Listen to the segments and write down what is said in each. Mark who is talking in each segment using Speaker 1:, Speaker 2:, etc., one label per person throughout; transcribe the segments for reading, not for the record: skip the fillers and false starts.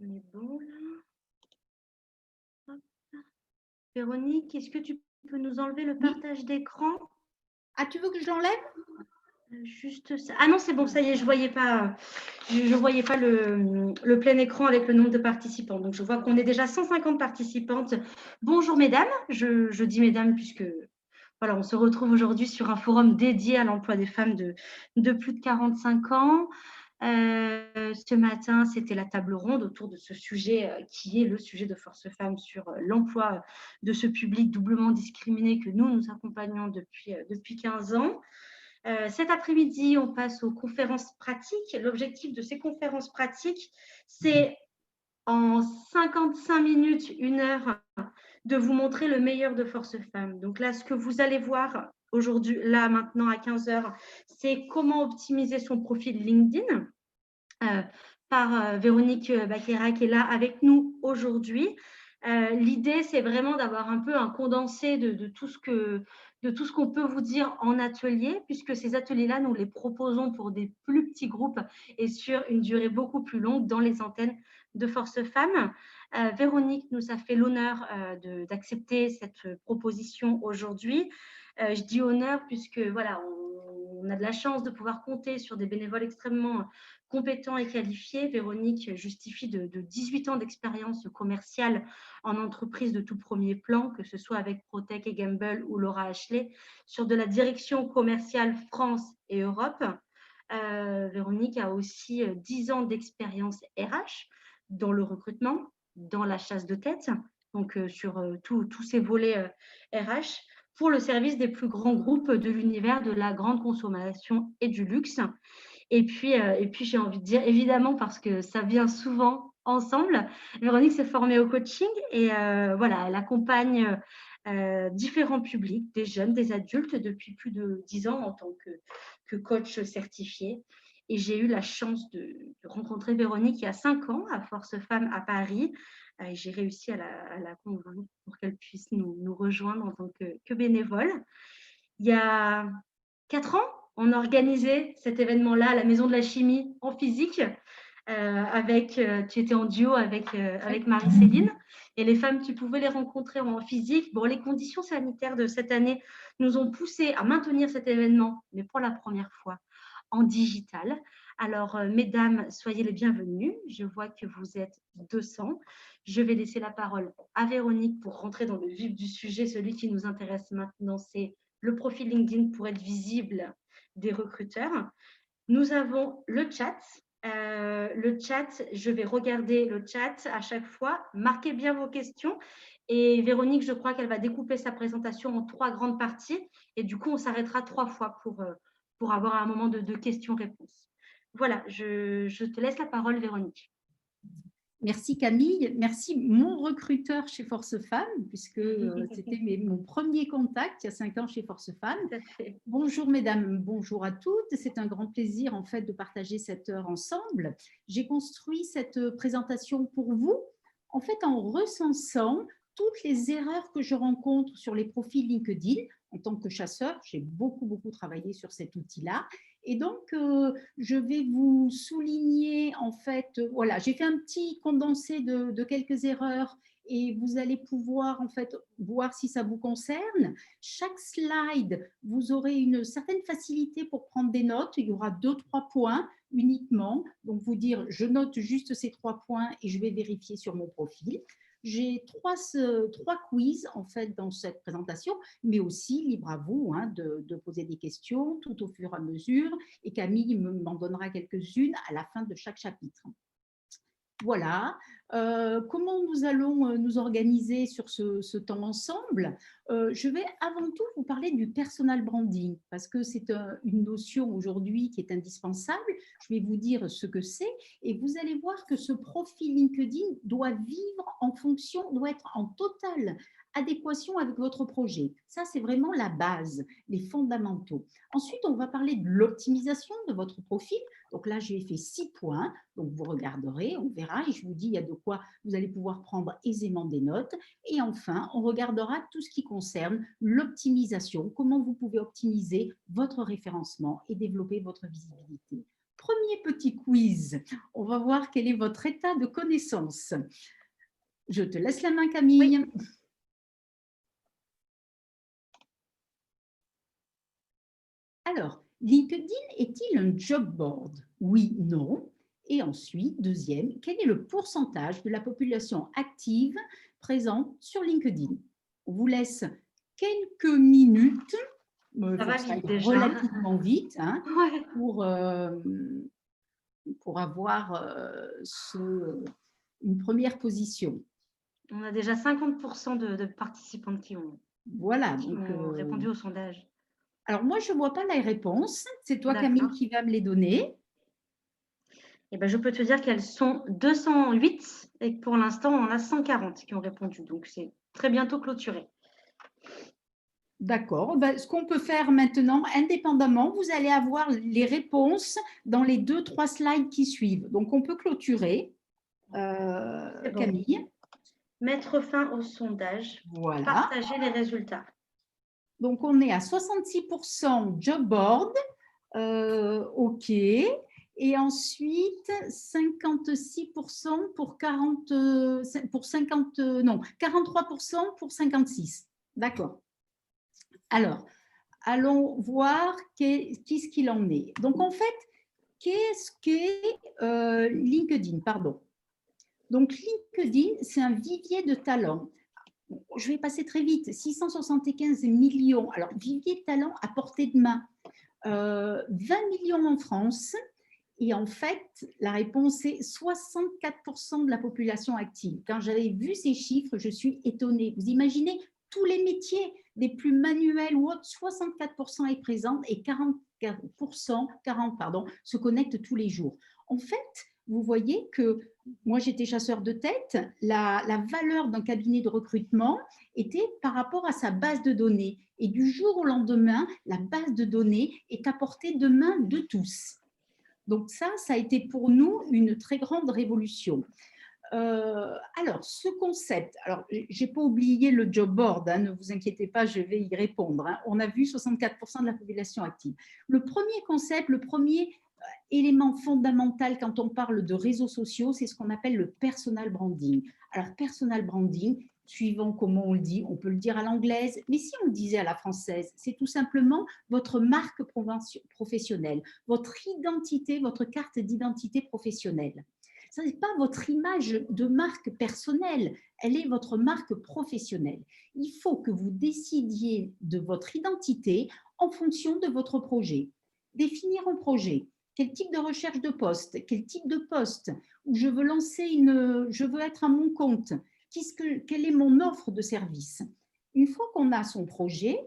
Speaker 1: On est bon là. Hop. Véronique, est-ce que tu peux nous enlever le
Speaker 2: Oui.
Speaker 1: partage d'écran?
Speaker 2: Ah, tu veux que je l'enlève?
Speaker 1: Juste ça. Ah non, c'est bon, ça y est, je voyais pas, je voyais pas le plein écran avec le nombre de participants. Donc, je vois qu'on est déjà 150 participantes. Bonjour mesdames, je dis mesdames puisque voilà, on se retrouve aujourd'hui sur un forum dédié à l'emploi des femmes de plus de 45 ans. Ce matin, c'était la table ronde autour de ce sujet qui est le sujet de Force Femmes sur l'emploi de ce public doublement discriminé que nous accompagnons depuis 15 ans. Cet après-midi, on passe aux conférences pratiques. L'objectif de ces conférences pratiques, c'est en 55 minutes, 1 heure, de vous montrer le meilleur de Force Femmes. Donc là, ce que vous allez voir aujourd'hui, là, maintenant, à 15 heures, c'est comment optimiser son profil LinkedIn par Véronique Baquera qui est là avec nous aujourd'hui. L'idée, c'est vraiment d'avoir un peu un condensé de tout ce qu'on peut vous dire en atelier, puisque ces ateliers-là, nous les proposons pour des plus petits groupes et sur une durée beaucoup plus longue dans les antennes de Force Femmes. Véronique nous a fait l'honneur d'accepter cette proposition aujourd'hui. Je dis honneur puisque voilà, on a de la chance de pouvoir compter sur des bénévoles extrêmement compétents et qualifiés. Véronique justifie de 18 ans d'expérience commerciale en entreprise de tout premier plan, que ce soit avec Protec et Gamble ou Laura Ashley, sur de la direction commerciale France et Europe. Véronique a aussi 10 ans d'expérience RH dans le recrutement, dans la chasse de tête, donc sur tous ces volets RH, pour le service des plus grands groupes de l'univers de la grande consommation et du luxe. Et puis j'ai envie de dire, évidemment, parce que ça vient souvent ensemble, Véronique s'est formée au coaching et voilà, elle accompagne différents publics, des jeunes, des adultes, depuis plus de 10 ans en tant que coach certifié. Et j'ai eu la chance de rencontrer Véronique il y a 5 ans à Force Femmes à Paris. Et j'ai réussi à la convaincre pour qu'elle puisse nous rejoindre en tant que bénévole. Il y a 4 ans, on a organisé cet événement-là à la Maison de la Chimie en physique. Tu étais en duo avec Marie-Céline. Et les femmes, tu pouvais les rencontrer en physique. Bon, les conditions sanitaires de cette année nous ont poussé à maintenir cet événement, mais pour la première fois en digital. Alors, mesdames, soyez les bienvenues. Je vois que vous êtes 200. Je vais laisser la parole à Véronique pour rentrer dans le vif du sujet. Celui qui nous intéresse maintenant, c'est le profil LinkedIn pour être visible des recruteurs. Nous avons le chat. Je vais regarder le chat à chaque fois. Marquez bien vos questions. Et Véronique, je crois qu'elle va découper sa présentation en 3 grandes parties. Et du coup, on s'arrêtera 3 fois pour avoir un moment de questions-réponses. Voilà, je te laisse la parole, Véronique.
Speaker 2: Merci Camille, merci mon recruteur chez Force Femmes, puisque c'était mon premier contact il y a 5 ans chez Force Femmes.
Speaker 1: Tout à fait.
Speaker 2: Bonjour mesdames, bonjour à toutes. C'est un grand plaisir en fait de partager cette heure ensemble. J'ai construit cette présentation pour vous en fait en recensant toutes les erreurs que je rencontre sur les profils LinkedIn. En tant que chasseur, j'ai beaucoup travaillé sur cet outil-là. Et donc, je vais vous souligner, en fait, voilà, j'ai fait un petit condensé de quelques erreurs et vous allez pouvoir, en fait, voir si ça vous concerne. Chaque slide, vous aurez une certaine facilité pour prendre des notes. Il y aura 2-3 points uniquement. Donc, vous dire, je note juste ces 3 points et je vais vérifier sur mon profil. J'ai trois quiz en fait dans cette présentation, mais aussi libre à vous de poser des questions tout au fur et à mesure. Et Camille m'en donnera quelques-unes à la fin de chaque chapitre. Voilà. Comment nous allons nous organiser sur ce temps ensemble? Je vais avant tout vous parler du personal branding parce que c'est une notion aujourd'hui qui est indispensable. Je vais vous dire ce que c'est et vous allez voir que ce profil LinkedIn doit vivre en fonction, doit être en totale adéquation avec votre projet. Ça, c'est vraiment la base, les fondamentaux. Ensuite, on va parler de l'optimisation de votre profil. Donc là, j'ai fait 6 points. Donc, vous regarderez, on verra et je vous dis, il y a de quoi vous allez pouvoir prendre aisément des notes. Et enfin, on regardera tout ce qui concerne l'optimisation, comment vous pouvez optimiser votre référencement et développer votre visibilité. premier petit quiz. On va voir quel est votre état de connaissance. Je te laisse la main, Camille.
Speaker 1: Oui.
Speaker 2: Alors, LinkedIn est-il un job board? Oui, non. Et ensuite, deuxième, quel est le pourcentage de la population active présente sur LinkedIn? On vous laisse quelques minutes, il
Speaker 1: Ça
Speaker 2: faut
Speaker 1: va
Speaker 2: que ça aille
Speaker 1: vite déjà.
Speaker 2: relativement vite, hein,
Speaker 1: Ouais.
Speaker 2: pour avoir une première position.
Speaker 1: On a déjà 50% de participantes qui ont
Speaker 2: Voilà. Donc,
Speaker 1: répondu au sondage.
Speaker 2: alors, moi, je ne vois pas les réponses. C'est toi, Camille,
Speaker 1: D'accord.
Speaker 2: qui va me les donner.
Speaker 1: Eh ben, je peux te dire qu'elles sont 208 et que pour l'instant, on en a 140 qui ont répondu. Donc, c'est très bientôt clôturé.
Speaker 2: D'accord. Ben, ce qu'on peut faire maintenant, indépendamment, vous allez avoir les réponses dans les 2-3 slides qui suivent. Donc, on peut clôturer.
Speaker 1: C'est bon.
Speaker 2: Camille.
Speaker 1: Mettre fin au sondage.
Speaker 2: Voilà.
Speaker 1: Partager les résultats.
Speaker 2: Donc, on est à 66% job board. OK. Et ensuite, 56% pour 43% pour 56. D'accord. Alors, allons voir qu'est-ce qu'il en est. Donc, en fait, qu'est-ce qu'est LinkedIn? Pardon. Donc, LinkedIn, c'est un vivier de talents. Je vais passer très vite. 675 millions. Alors, vivier de talents à portée de main. 20 millions en France. Et en fait, la réponse est 64% de la population active. Quand j'avais vu ces chiffres, je suis étonnée. Vous imaginez tous les métiers, des plus manuels ou autres, 64% est présent et 40 se connectent tous les jours. En fait, vous voyez que moi, j'étais chasseur de tête. La valeur d'un cabinet de recrutement était par rapport à sa base de données. Et du jour au lendemain, la base de données est à portée de main de tous. Donc ça a été pour nous une très grande révolution. Alors, ce concept, alors je n'ai pas oublié le job board, hein, ne vous inquiétez pas, je vais y répondre. Hein. On a vu 64% de la population active. Le premier concept, le premier élément fondamental quand on parle de réseaux sociaux, c'est ce qu'on appelle le personal branding. Alors, personal branding, suivant comment on le dit, on peut le dire à l'anglaise, mais si on le disait à la française, c'est tout simplement votre marque professionnelle, votre identité, votre carte d'identité professionnelle. Ce n'est pas votre image de marque personnelle, elle est votre marque professionnelle. Il faut que vous décidiez de votre identité en fonction de votre projet. Définir un projet, quel type de recherche de poste, quel type de poste, où je veux je veux être à mon compte, quelle est mon offre de service. Une fois qu'on a son projet,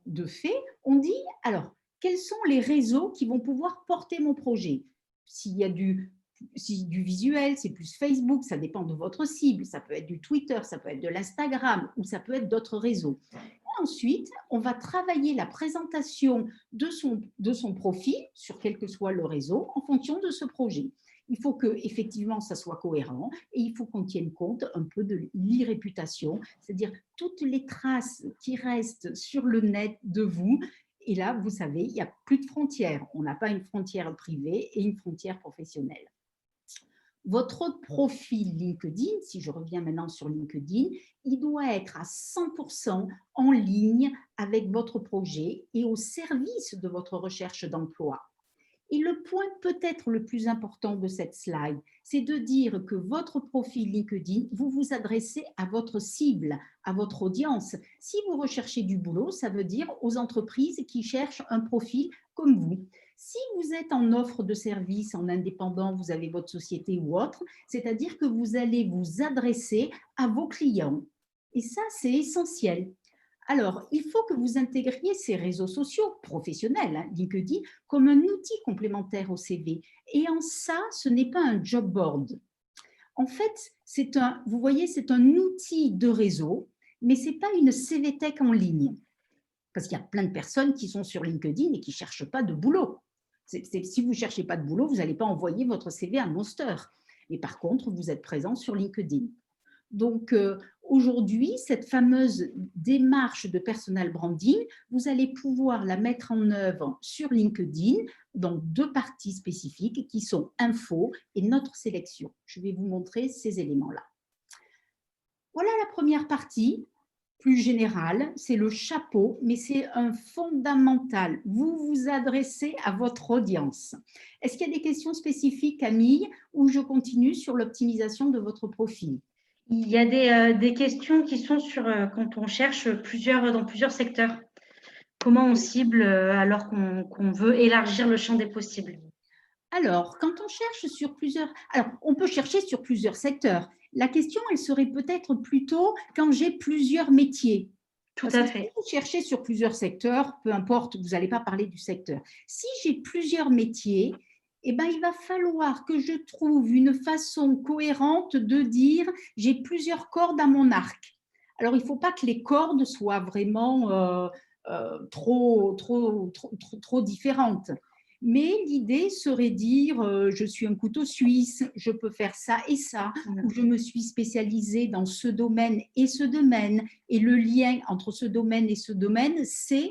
Speaker 2: de fait, on dit, alors, quels sont les réseaux qui vont pouvoir porter mon projet? S'il y a du visuel, c'est plus Facebook, ça dépend de votre cible, ça peut être du Twitter, ça peut être de l'Instagram ou ça peut être d'autres réseaux. Et ensuite, on va travailler la présentation de son profil sur quel que soit le réseau en fonction de ce projet. Il faut qu'effectivement, ça soit cohérent et il faut qu'on tienne compte un peu de l'e-réputation, c'est-à-dire toutes les traces qui restent sur le net de vous. Et là, vous savez, il n'y a plus de frontières. On n'a pas une frontière privée et une frontière professionnelle. Votre profil LinkedIn, si je reviens maintenant sur LinkedIn, il doit être à 100% en ligne avec votre projet et au service de votre recherche d'emploi. Et le point peut-être le plus important de cette slide, c'est de dire que votre profil LinkedIn, vous vous adressez à votre cible, à votre audience. Si vous recherchez du boulot, ça veut dire aux entreprises qui cherchent un profil comme vous. Si vous êtes en offre de service, en indépendant, vous avez votre société ou autre, c'est-à-dire que vous allez vous adresser à vos clients. Et ça, c'est essentiel. Alors, il faut que vous intégriez ces réseaux sociaux professionnels, hein, LinkedIn, comme un outil complémentaire au CV. Et en ça, ce n'est pas un job board. En fait, vous voyez, c'est un outil de réseau, mais ce n'est pas une CV Tech en ligne. Parce qu'il y a plein de personnes qui sont sur LinkedIn et qui ne cherchent pas de boulot. Si vous ne cherchez pas de boulot, vous n'allez pas envoyer votre CV à Monster. Mais par contre, vous êtes présent sur LinkedIn. Donc, aujourd'hui, cette fameuse démarche de personal branding, vous allez pouvoir la mettre en œuvre sur LinkedIn dans deux parties spécifiques qui sont info et notre sélection. Je vais vous montrer ces éléments-là. Voilà la première partie, plus générale, c'est le chapeau, mais c'est un fondamental. Vous vous adressez à votre audience. Est-ce qu'il y a des questions spécifiques, Camille, ou je continue sur l'optimisation de votre profil?
Speaker 1: Il y a des questions qui sont sur quand on cherche dans plusieurs secteurs. Comment on cible alors qu'on veut élargir le champ des possibles?
Speaker 2: Alors, quand on cherche sur plusieurs… Alors, on peut chercher sur plusieurs secteurs. La question, elle serait peut-être plutôt quand j'ai plusieurs métiers.
Speaker 1: Tout
Speaker 2: Parce
Speaker 1: à
Speaker 2: que si
Speaker 1: fait.
Speaker 2: vous cherchez sur plusieurs secteurs, peu importe, vous n'allez pas parler du secteur. Si j'ai plusieurs métiers, eh ben, il va falloir que je trouve une façon cohérente de dire j'ai plusieurs cordes à mon arc. Alors, il ne faut pas que les cordes soient vraiment trop différentes. Mais l'idée serait dire je suis un couteau suisse, je peux faire ça et ça, ou je me suis spécialisée dans ce domaine et ce domaine, et le lien entre ce domaine et ce domaine, c'est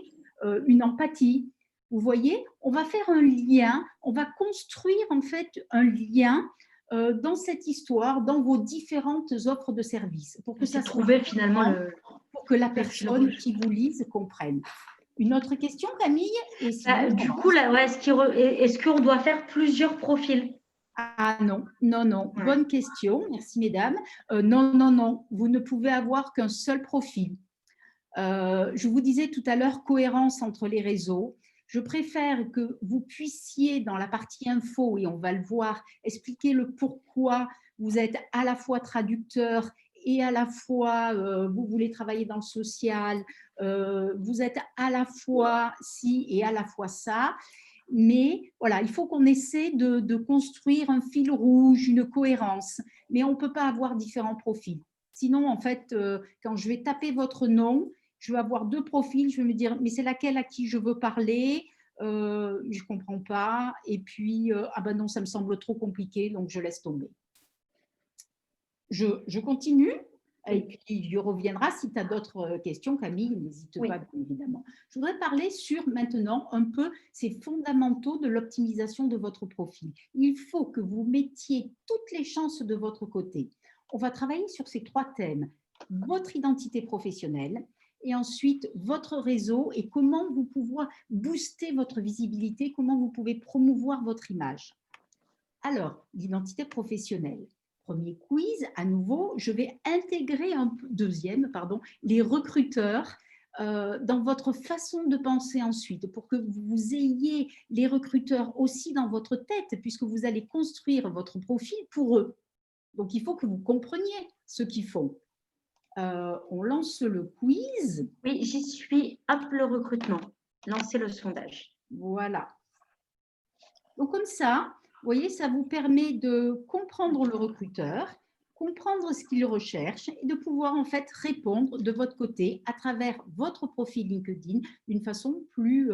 Speaker 2: une empathie. Vous voyez, on va faire un lien, on va construire en fait un lien dans cette histoire, dans vos différentes offres de services, pour que ça soit
Speaker 1: trouver finalement
Speaker 2: pour que la personne qui vous lise comprenne. Une autre question, Camille? Et sinon,
Speaker 1: du coup, là, ouais, est-ce qu'on doit faire plusieurs profils?
Speaker 2: Ah non, non, non.
Speaker 1: Ouais.
Speaker 2: Bonne question. Merci, mesdames. Non, non, non. Vous ne pouvez avoir qu'un seul profil. Je vous disais tout à l'heure, cohérence entre les réseaux. Je préfère que vous puissiez, dans la partie info, et on va le voir, expliquer le pourquoi vous êtes à la fois traducteur et à la fois, vous voulez travailler dans le social, vous êtes à la fois ci et à la fois ça. Mais voilà, il faut qu'on essaie de construire un fil rouge, une cohérence. Mais on ne peut pas avoir différents profils. Sinon, en fait, quand je vais taper votre nom, je vais avoir deux profils, je vais me dire, mais c'est laquelle à qui je veux parler, je ne comprends pas, et puis, ah ben non, ça me semble trop compliqué, donc je laisse tomber. Je continue, et puis il reviendra. Si tu as d'autres questions, Camille, n'hésite pas, bien évidemment. Je voudrais parler sur maintenant un peu ces fondamentaux de l'optimisation de votre profil. Il faut que vous mettiez toutes les chances de votre côté. On va travailler sur ces trois thèmes, votre identité professionnelle, et ensuite votre réseau et comment vous pouvez booster votre visibilité, comment vous pouvez promouvoir votre image. Alors, l'identité professionnelle. Premier quiz, à nouveau, je vais intégrer les recruteurs dans votre façon de penser ensuite, pour que vous ayez les recruteurs aussi dans votre tête, puisque vous allez construire votre profil pour eux. Donc, il faut que vous compreniez ce qu'ils font. On lance le quiz.
Speaker 1: Oui, j'y suis. Hop, le recrutement. Lancez le sondage.
Speaker 2: Voilà. Donc, comme ça, vous voyez, ça vous permet de comprendre le recruteur, comprendre ce qu'il recherche et de pouvoir en fait répondre de votre côté à travers votre profil LinkedIn d'une façon plus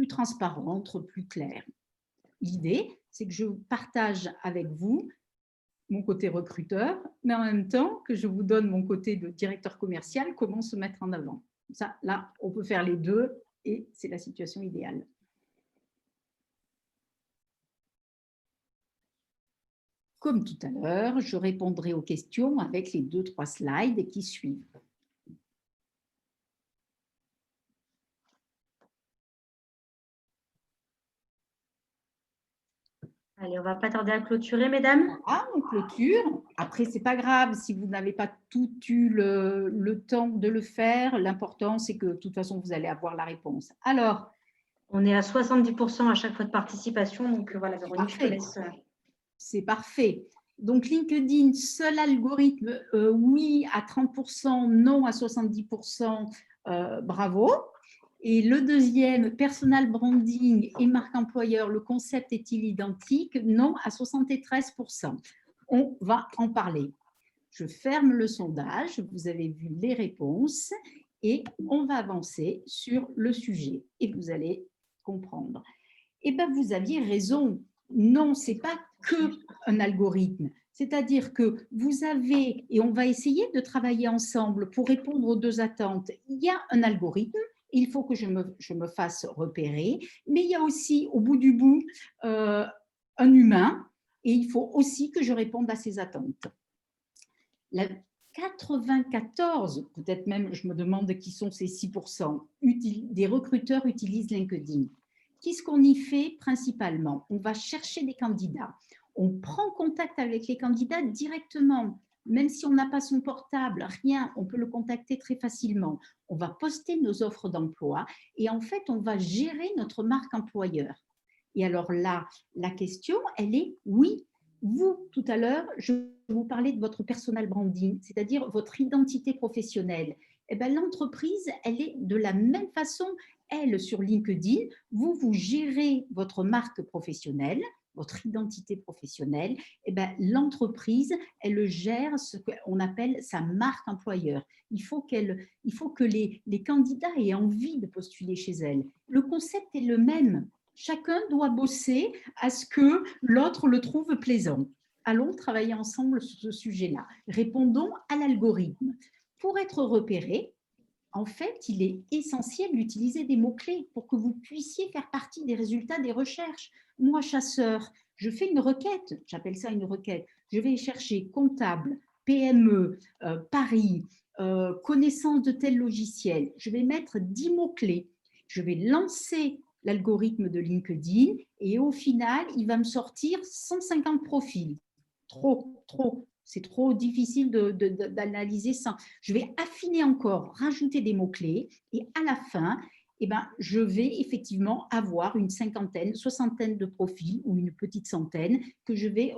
Speaker 2: transparente, plus claire. L'idée, c'est que je partage avec vous mon côté recruteur, mais en même temps que je vous donne mon côté de directeur commercial, comment se mettre en avant. Ça, là, on peut faire les deux et c'est la situation idéale. Comme tout à l'heure, je répondrai aux questions avec les 2-3 slides qui suivent.
Speaker 1: Allez, on ne va pas tarder à clôturer, mesdames.
Speaker 2: Voilà, on clôture. Après, ce n'est pas grave si vous n'avez pas tout eu le temps de le faire. L'important, c'est que de toute façon, vous allez avoir la réponse. Alors,
Speaker 1: on est à 70% à chaque fois de participation. Donc, voilà, Véronique, je te laisse.
Speaker 2: C'est parfait. Donc, LinkedIn, seul algorithme, oui à 30%, non à 70%, bravo. Et le deuxième, personal branding et marque employeur, le concept est-il identique? Non à 73%. On va en parler. Je ferme le sondage, vous avez vu les réponses et on va avancer sur le sujet et vous allez comprendre. Eh bien, vous aviez raison. Non, ce n'est pas qu'un algorithme, C'est-à-dire que vous avez, et on va essayer de travailler ensemble pour répondre aux deux attentes, il y a un algorithme, il faut que je me fasse repérer, mais il y a aussi, au bout du bout, un humain, et il faut aussi que je réponde à ses attentes. La 94, peut-être même, je me demande qui sont ces 6%, des recruteurs utilisent LinkedIn. Qu'est-ce qu'on y fait principalement? On va chercher des candidats. On prend contact avec les candidats directement. Même si on n'a pas son portable, rien, on peut le contacter très facilement. On va poster nos offres d'emploi et en fait, on va gérer notre marque employeur. Et alors là, la question, elle est oui. Vous, tout à l'heure, je vous parlais de votre personal branding, c'est-à-dire votre identité professionnelle. Eh bien, l'entreprise, elle est de la même façon, elle, sur LinkedIn, vous gérez votre marque professionnelle, votre identité professionnelle, eh bien, l'entreprise, elle gère ce qu'on appelle sa marque employeur. Il faut que les candidats aient envie de postuler chez elle. Le concept est le même. Chacun doit bosser à ce que l'autre le trouve plaisant. Allons travailler ensemble sur ce sujet-là. Répondons à l'algorithme. Pour être repéré, en fait, il est essentiel d'utiliser des mots-clés pour que vous puissiez faire partie des résultats des recherches. Moi, chasseur, je fais une requête, j'appelle ça une requête. Je vais chercher comptable, PME, Paris, connaissance de tel logiciel. Je vais mettre 10 mots-clés. Je vais lancer l'algorithme de LinkedIn et au final, il va me sortir 150 profils. Trop. C'est trop difficile d'analyser ça. Je vais affiner encore, rajouter des mots-clés et à la fin, eh ben, je vais effectivement avoir une cinquantaine, soixantaine de profils ou une petite centaine que je vais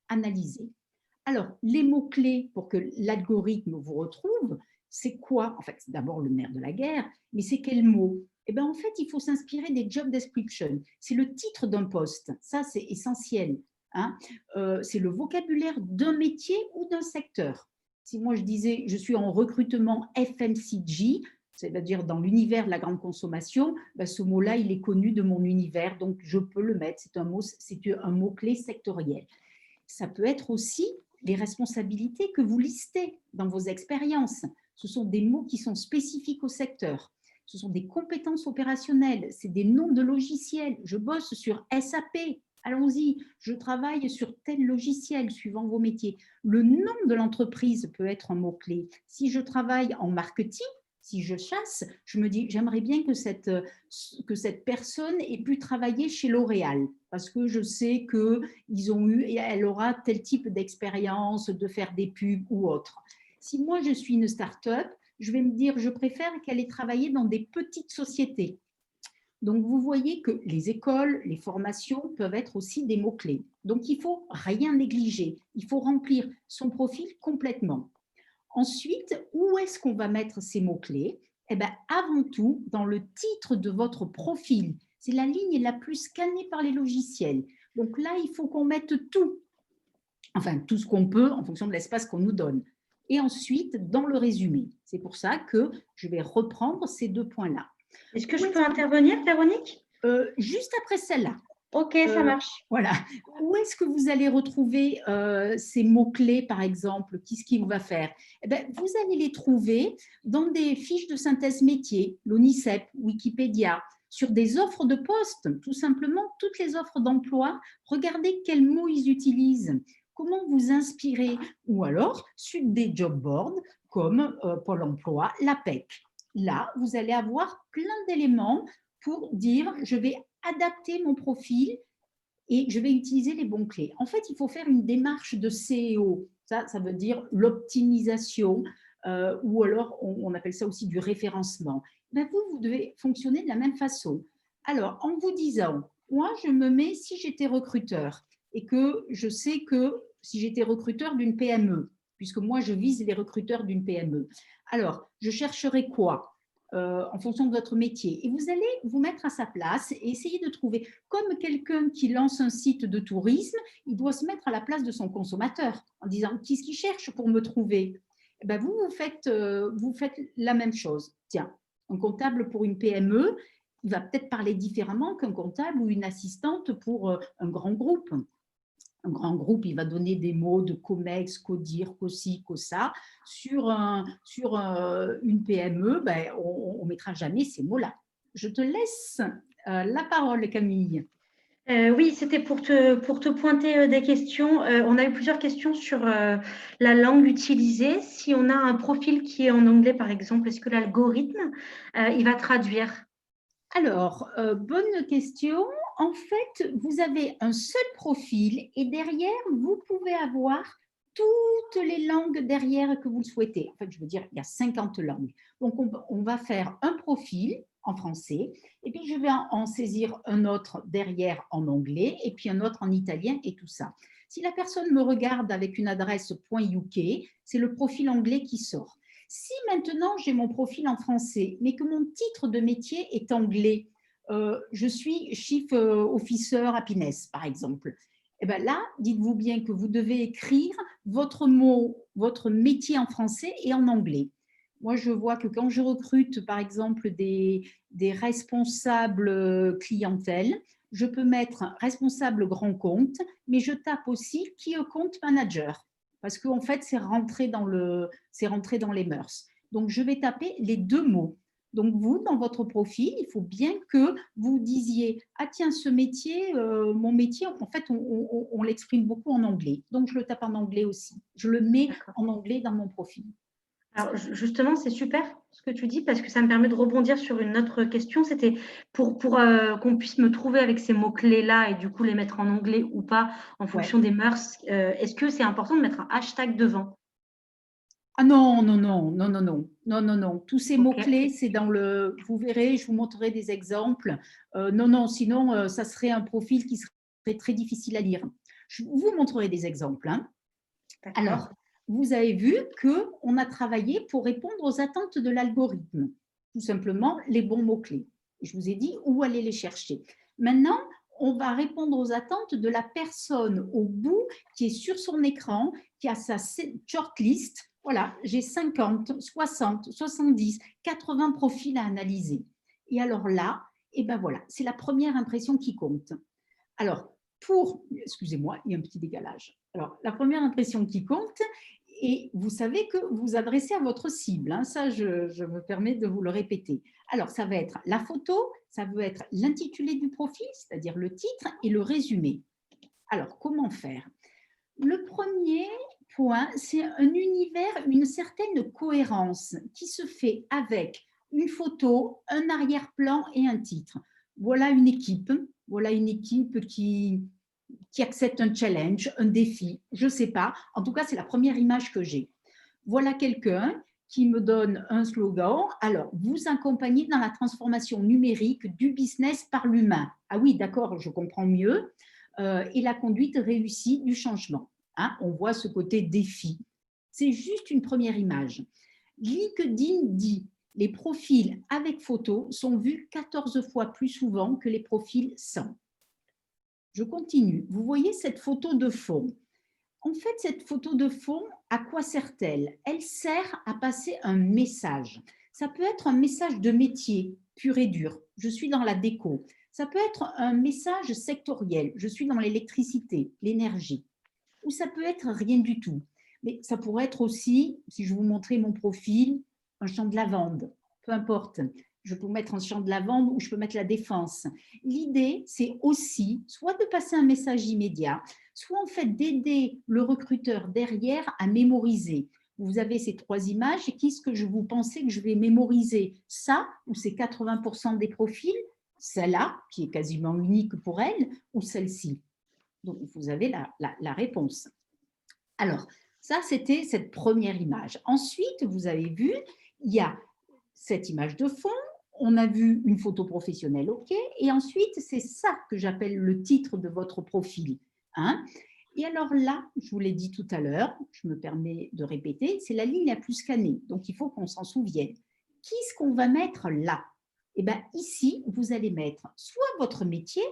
Speaker 2: analyser. Alors, les mots-clés pour que l'algorithme vous retrouve, c'est quoi? En fait, c'est d'abord le nerf de la guerre, mais c'est quel mot? Eh bien, en fait, il faut s'inspirer des job descriptions. C'est le titre d'un poste. Ça, c'est essentiel. Hein. C'est le vocabulaire d'un métier ou d'un secteur. Si moi, je disais, je suis en recrutement FMCG, c'est-à-dire dans l'univers de la grande consommation, ben, ce mot-là, il est connu de mon univers, donc je peux le mettre. C'est un mot-clé sectoriel. Ça peut être aussi les responsabilités que vous listez dans vos expériences. Ce sont des mots qui sont spécifiques au secteur. Ce sont des compétences opérationnelles, c'est des noms de logiciels. Je bosse sur SAP, allons-y, je travaille sur tel logiciel suivant vos métiers. Le nom de l'entreprise peut être un mot-clé. Si je travaille en marketing, si je chasse, je me dis, j'aimerais bien que cette personne ait pu travailler chez L'Oréal parce que je sais qu'ils ont eu et elle aura tel type d'expérience de faire des pubs ou autre. Si moi, je suis une start-up, je vais me dire, je préfère qu'elle ait travaillé dans des petites sociétés. Donc, vous voyez que les écoles, les formations peuvent être aussi des mots-clés. Donc, il ne faut rien négliger. Il faut remplir son profil complètement. Ensuite, où est-ce qu'on va mettre ces mots-clés? Eh bien, avant tout, dans le titre de votre profil. C'est la ligne la plus scannée par les logiciels. Donc là, il faut qu'on mette tout. Enfin, tout ce qu'on peut en fonction de l'espace qu'on nous donne. Et ensuite, dans le résumé. C'est pour ça que je vais reprendre ces deux points-là.
Speaker 1: Est-ce que je peux intervenir, Véronique?
Speaker 2: Juste après celle-là.
Speaker 1: Ok, ça marche.
Speaker 2: Voilà. Où est-ce que vous allez retrouver ces mots-clés, par exemple? Qu'est-ce qu'il va faire? Eh bien, vous allez les trouver dans des fiches de synthèse métier, l'ONICEP, Wikipédia, sur des offres de poste, tout simplement, toutes les offres d'emploi. Regardez quels mots ils utilisent. Comment vous inspirer? Ou alors, sur des job boards comme Pôle emploi, l'APEC. Là, vous allez avoir plein d'éléments pour dire, je vais adapter mon profil et je vais utiliser les bons clés. En fait, il faut faire une démarche de SEO. Ça veut dire l'optimisation ou alors on appelle ça aussi du référencement. Ben vous devez fonctionner de la même façon. Alors, en vous disant, moi, je me mets si j'étais recruteur et que je sais que si j'étais recruteur d'une PME, puisque moi, je vise les recruteurs d'une PME. Alors, je chercherais quoi? En fonction de votre métier. Et vous allez vous mettre à sa place et essayer de trouver, comme quelqu'un qui lance un site de tourisme, il doit se mettre à la place de son consommateur en disant, qu'est-ce qu'il cherche pour me trouver? Eh ben, vous faites la même chose. Tiens, un comptable pour une PME, il va peut-être parler différemment qu'un comptable ou une assistante pour un grand groupe. Un grand groupe, il va donner des mots de COMEX, CODIR, COSI, COSA. Sur une PME, ben, on ne mettra jamais ces mots-là. Je te laisse la parole, Camille.
Speaker 1: Oui, c'était pour te pointer des questions. On a eu plusieurs questions sur la langue utilisée. Si on a un profil qui est en anglais, par exemple, est-ce que l'algorithme, il va traduire?
Speaker 2: Alors, bonne question. En fait, vous avez un seul profil et derrière, vous pouvez avoir toutes les langues derrière que vous le souhaitez. En fait, je veux dire, il y a 50 langues. Donc, on va faire un profil en français et puis je vais en saisir un autre derrière en anglais et puis un autre en italien et tout ça. Si la personne me regarde avec une adresse .uk, c'est le profil anglais qui sort. Si maintenant j'ai mon profil en français, mais que mon titre de métier est anglais, je suis Chief Officer Happiness, par exemple, et bien là, dites-vous bien que vous devez écrire votre mot, votre métier en français et en anglais. Moi, je vois que quand je recrute, par exemple, des responsables clientèle, je peux mettre responsable grand compte, mais je tape aussi Key Account Manager parce qu'en fait, c'est rentré dans les mœurs. Donc, je vais taper les deux mots. Donc, vous, dans votre profil, il faut bien que vous disiez « Ah tiens, ce métier, mon métier, en fait, on l'exprime beaucoup en anglais. » Donc, je le tape en anglais aussi. Je le mets en anglais dans mon profil.
Speaker 1: Alors justement, c'est super ce que tu dis parce que ça me permet de rebondir sur une autre question. C'était pour qu'on puisse me trouver avec ces mots-clés-là et du coup les mettre en anglais ou pas en fonction
Speaker 2: Ouais.
Speaker 1: des mœurs. Est-ce que c'est important de mettre un hashtag devant?
Speaker 2: Ah non, non, non, non, non, non, non, non, non. Tous ces
Speaker 1: Ok,
Speaker 2: mots-clés, c'est dans le… Vous verrez, je vous montrerai des exemples. Non, non, sinon, ça serait un profil qui serait très difficile à lire. Je vous montrerai des exemples. Hein.
Speaker 1: d'accord.
Speaker 2: Alors, vous avez vu qu'on a travaillé pour répondre aux attentes de l'algorithme. Tout simplement, les bons mots-clés. Je vous ai dit où aller les chercher. Maintenant, on va répondre aux attentes de la personne au bout qui est sur son écran, qui a sa shortlist. Voilà, j'ai 50, 60, 70, 80 profils à analyser. Et alors là, et ben voilà, c'est la première impression qui compte. Alors, excusez-moi, il y a un petit décalage. Alors, la première impression qui compte, et vous savez que vous adressez à votre cible, hein, ça je me permets de vous le répéter. Alors, ça va être la photo, ça va être l'intitulé du profil, c'est-à-dire le titre et le résumé. Alors, comment faire? Le premier point, c'est un univers, une certaine cohérence qui se fait avec une photo, un arrière-plan et un titre. Voilà une équipe qui accepte un challenge, un défi, je ne sais pas. En tout cas, c'est la première image que j'ai. Voilà quelqu'un qui me donne un slogan. Alors, vous accompagnez dans la transformation numérique du business par l'humain. Ah oui, d'accord, je comprends mieux. Et la conduite réussie du changement. Hein, on voit ce côté défi. C'est juste une première image. LinkedIn dit les profils avec photo sont vus 14 fois plus souvent que les profils sans. Je continue. Vous voyez cette photo de fond. En fait, cette photo de fond, à quoi sert-elle? Elle sert à passer un message. Ça peut être un message de métier pur et dur. Je suis dans la déco. Ça peut être un message sectoriel. Je suis dans l'électricité, l'énergie. Ou ça peut être rien du tout. Mais ça pourrait être aussi, si je vous montrais mon profil, un champ de lavande. Peu importe. Je peux mettre un champ de lavande ou je peux mettre la défense. L'idée, c'est aussi soit de passer un message immédiat, soit en fait d'aider le recruteur derrière à mémoriser. Vous avez ces trois images et qu'est-ce que vous pensez que je vais mémoriser? Ça, ou c'est 80% des profils, celle-là, qui est quasiment unique pour elle, ou celle-ci? Donc, vous avez la réponse. Alors, ça, c'était cette première image. Ensuite, vous avez vu, il y a cette image de fond, on a vu une photo professionnelle, OK, et ensuite, c'est ça que j'appelle le titre de votre profil. Hein. Et alors là, je vous l'ai dit tout à l'heure, je me permets de répéter, c'est la ligne la plus scannée, donc il faut qu'on s'en souvienne. Qu'est-ce qu'on va mettre là? Eh bien, ici, vous allez mettre soit votre métier,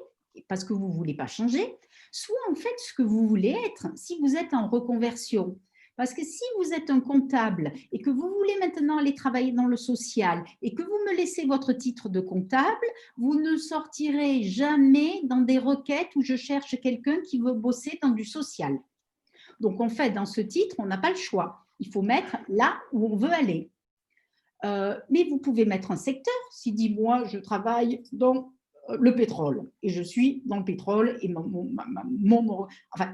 Speaker 2: parce que vous ne voulez pas changer, soit en fait ce que vous voulez être. Si vous êtes en reconversion, Parce que si vous êtes un comptable et que vous voulez maintenant aller travailler dans le social et que vous me laissez votre titre de comptable, vous ne sortirez jamais dans des requêtes où je cherche quelqu'un qui veut bosser dans du social. Donc, en fait, dans ce titre, on n'a pas le choix. Il faut mettre là où on veut aller. Mais vous pouvez mettre un secteur. Si dit, moi, je travaille dans le pétrole et je suis dans le pétrole et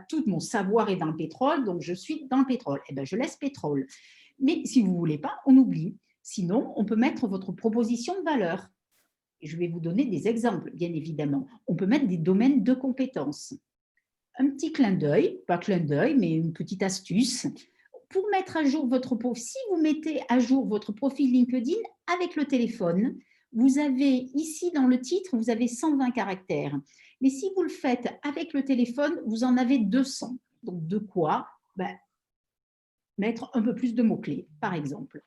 Speaker 2: tout mon savoir est dans le pétrole, donc je suis dans le pétrole. Eh bien, je laisse pétrole. Mais si vous ne voulez pas, on oublie. Sinon, on peut mettre votre proposition de valeur. Et je vais vous donner des exemples, bien évidemment. On peut mettre des domaines de compétences. Un petit clin d'œil, pas clin d'œil, mais une petite astuce. Pour mettre à jour votre profil, si vous mettez à jour votre profil LinkedIn avec le téléphone, vous avez ici dans le titre, vous avez 120 caractères. Mais si vous le faites avec le téléphone, vous en avez 200. Donc, de quoi mettre un peu plus de mots-clés, par exemple.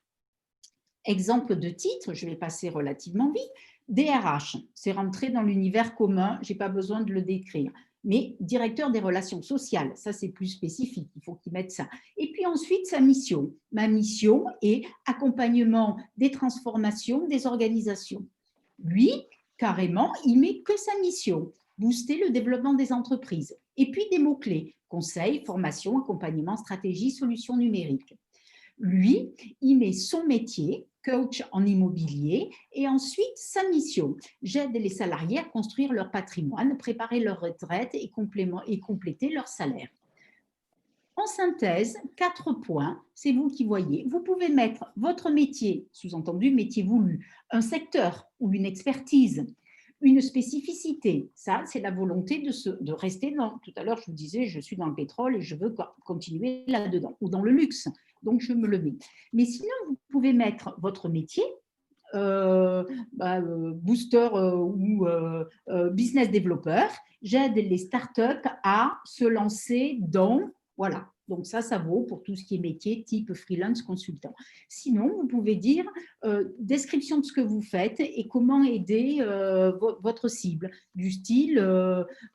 Speaker 2: Exemple de titre, je vais passer relativement vite. DRH, c'est rentré dans l'univers commun, je n'ai pas besoin de le décrire. Mais directeur des relations sociales, ça c'est plus spécifique, il faut qu'il mette ça. Et puis ensuite, sa mission. Ma mission est accompagnement des transformations des organisations. Lui, carrément, il met que sa mission, booster le développement des entreprises. Et puis des mots-clés, conseil, formation, accompagnement, stratégie, solutions numériques. Lui, il met son métier, coach en immobilier, et ensuite sa mission. J'aide les salariés à construire leur patrimoine, préparer leur retraite et compléter leur salaire. En synthèse, 4 points, c'est vous qui voyez. Vous pouvez mettre votre métier, sous-entendu métier voulu, un secteur ou une expertise, une spécificité. Ça, c'est la volonté de rester dans… Tout à l'heure, je vous disais, je suis dans le pétrole et je veux continuer là-dedans, ou dans le luxe. Donc, je me le mets. Mais sinon, vous pouvez mettre votre métier, booster ou business développeur. J'aide les startups à se lancer dans… Voilà, donc ça vaut pour tout ce qui est métier type freelance consultant. Sinon, vous pouvez dire description de ce que vous faites et comment aider votre cible, du style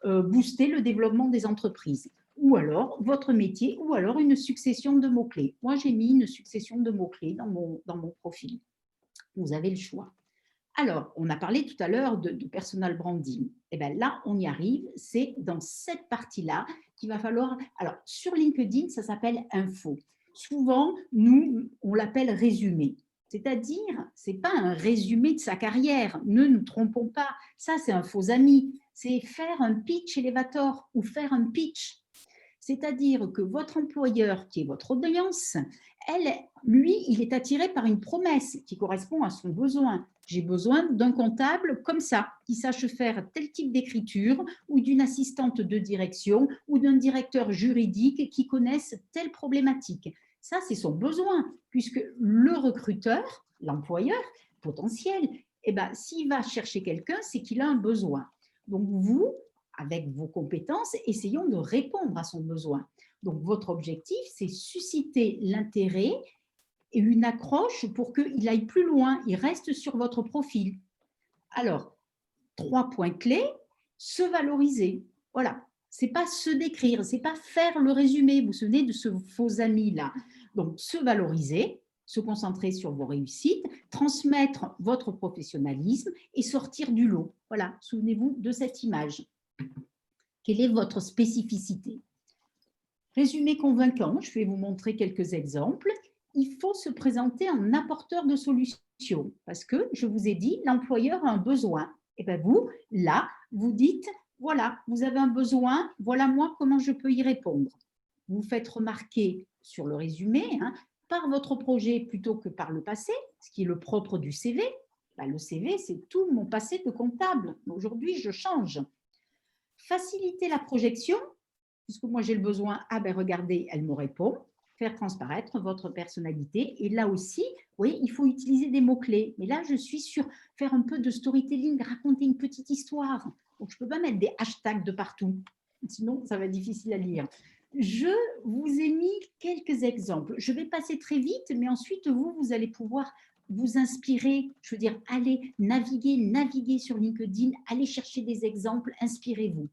Speaker 2: booster le développement des entreprises. Ou alors votre métier, ou alors une succession de mots-clés. Moi, j'ai mis une succession de mots-clés dans mon profil. Vous avez le choix. Alors, on a parlé tout à l'heure de personal branding. Et bien là, on y arrive. C'est dans cette partie-là qu'il va falloir… Alors, sur LinkedIn, ça s'appelle info. Souvent, nous, on l'appelle résumé. C'est-à-dire, ce n'est pas un résumé de sa carrière. Ne nous trompons pas. Ça, c'est un faux ami. C'est faire un pitch elevator ou faire un pitch. C'est-à-dire que votre employeur, qui est votre audience, lui, il est attiré par une promesse qui correspond à son besoin. J'ai besoin d'un comptable comme ça, qui sache faire tel type d'écriture, ou d'une assistante de direction, ou d'un directeur juridique qui connaisse telle problématique. Ça, c'est son besoin, puisque le recruteur, l'employeur potentiel, s'il va chercher quelqu'un, c'est qu'il a un besoin. Donc, vous, avec vos compétences, essayons de répondre à son besoin. Donc, votre objectif, c'est susciter l'intérêt et une accroche pour qu'il aille plus loin, il reste sur votre profil. Alors, 3 points clés, se valoriser. Voilà, ce n'est pas se décrire, ce n'est pas faire le résumé, vous vous souvenez de ce faux ami-là. Donc, se valoriser, se concentrer sur vos réussites, transmettre votre professionnalisme et sortir du lot. Voilà, souvenez-vous de cette image. Quelle est votre spécificité? Résumé convaincant, je vais vous montrer quelques exemples. Il faut se présenter en apporteur de solutions parce que, je vous ai dit, l'employeur a un besoin. Et bien vous, là, vous dites, voilà, vous avez un besoin, voilà moi comment je peux y répondre. Vous faites remarquer sur le résumé, par votre projet plutôt que par le passé, ce qui est le propre du CV. Le CV, c'est tout mon passé de comptable. Aujourd'hui, je change. Faciliter la projection, puisque moi j'ai le besoin, regardez, elle me répond, faire transparaître votre personnalité. Et là aussi, oui, il faut utiliser des mots-clés. Mais là, je suis sur faire un peu de storytelling, raconter une petite histoire. Donc, je ne peux pas mettre des hashtags de partout, sinon ça va être difficile à lire. Je vous ai mis quelques exemples. Je vais passer très vite, mais ensuite, vous allez pouvoir vous inspirer, je veux dire, allez naviguer sur LinkedIn, allez chercher des exemples, inspirez-vous.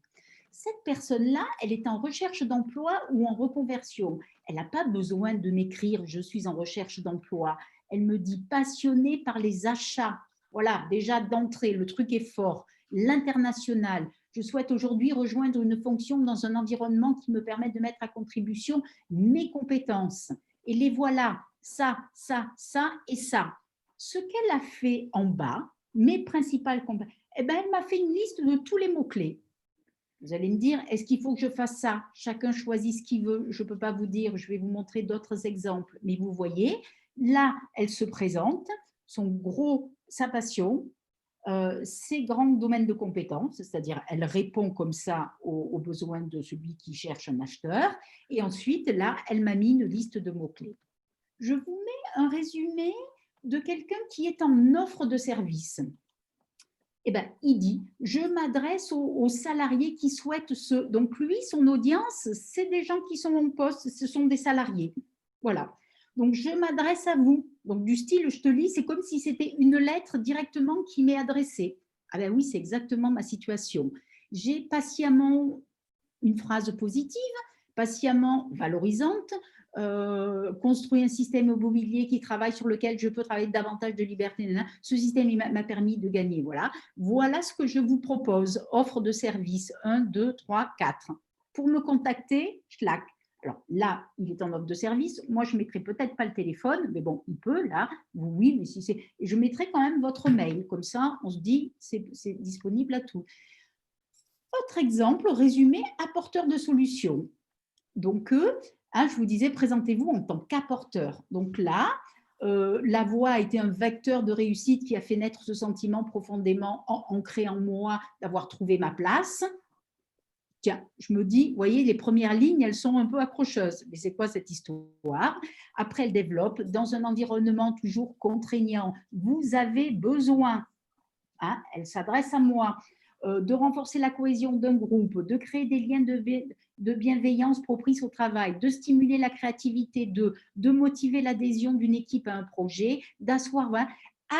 Speaker 2: Cette personne-là, elle est en recherche d'emploi ou en reconversion. Elle n'a pas besoin de m'écrire « je suis en recherche d'emploi ». Elle me dit « passionnée par les achats ». Voilà, déjà d'entrée, le truc est fort. L'international. Je souhaite aujourd'hui rejoindre une fonction dans un environnement qui me permette de mettre à contribution mes compétences. Et les voilà, ça, ça, ça et ça. Ce qu'elle a fait en bas, mes principales compétences, eh ben, elle m'a fait une liste de tous les mots-clés. Vous allez me dire, est-ce qu'il faut que je fasse ça? Chacun choisit ce qu'il veut. Je ne peux pas vous dire, je vais vous montrer d'autres exemples. Mais vous voyez, là, elle se présente, sa passion, ses grands domaines de compétences, c'est-à-dire elle répond comme ça aux besoins de celui qui cherche un acheteur. Et ensuite, là, elle m'a mis une liste de mots-clés. Je vous mets un résumé de quelqu'un qui est en offre de service. Eh ben, il dit, je m'adresse aux salariés qui souhaitent ce… Donc, lui, son audience, c'est des gens qui sont en poste, ce sont des salariés. Voilà. Donc, je m'adresse à vous. Donc, du style, je te lis, c'est comme si c'était une lettre directement qui m'est adressée. Ah ben oui, c'est exactement ma situation. J'ai patiemment une phrase positive, patiemment valorisante, construit un système immobilier qui travaille sur lequel je peux travailler davantage de liberté. Ce système m'a permis de gagner. Voilà. Voilà ce que je vous propose. Offre de service 1, 2, 3, 4. Pour me contacter, schlac. Alors là, il est en offre de service. Moi, je ne mettrai peut-être pas le téléphone, mais bon, il peut là. Oui, mais si c'est… Et je mettrai quand même votre mail. Comme ça, on se dit, c'est disponible à tout. Autre exemple, résumé, apporteur de solutions. Donc, je vous disais, présentez-vous en tant qu'apporteur. Donc là, la voix a été un vecteur de réussite qui a fait naître ce sentiment profondément ancré en moi d'avoir trouvé ma place. Tiens, je me dis, vous voyez, les premières lignes, elles sont un peu accrocheuses. Mais c'est quoi cette histoire? Après, elle développe, dans un environnement toujours contraignant, vous avez besoin, elle s'adresse à moi, de renforcer la cohésion d'un groupe, de créer des liens de bienveillance propices au travail, de stimuler la créativité, de motiver l'adhésion d'une équipe à un projet, d'asseoir, voilà.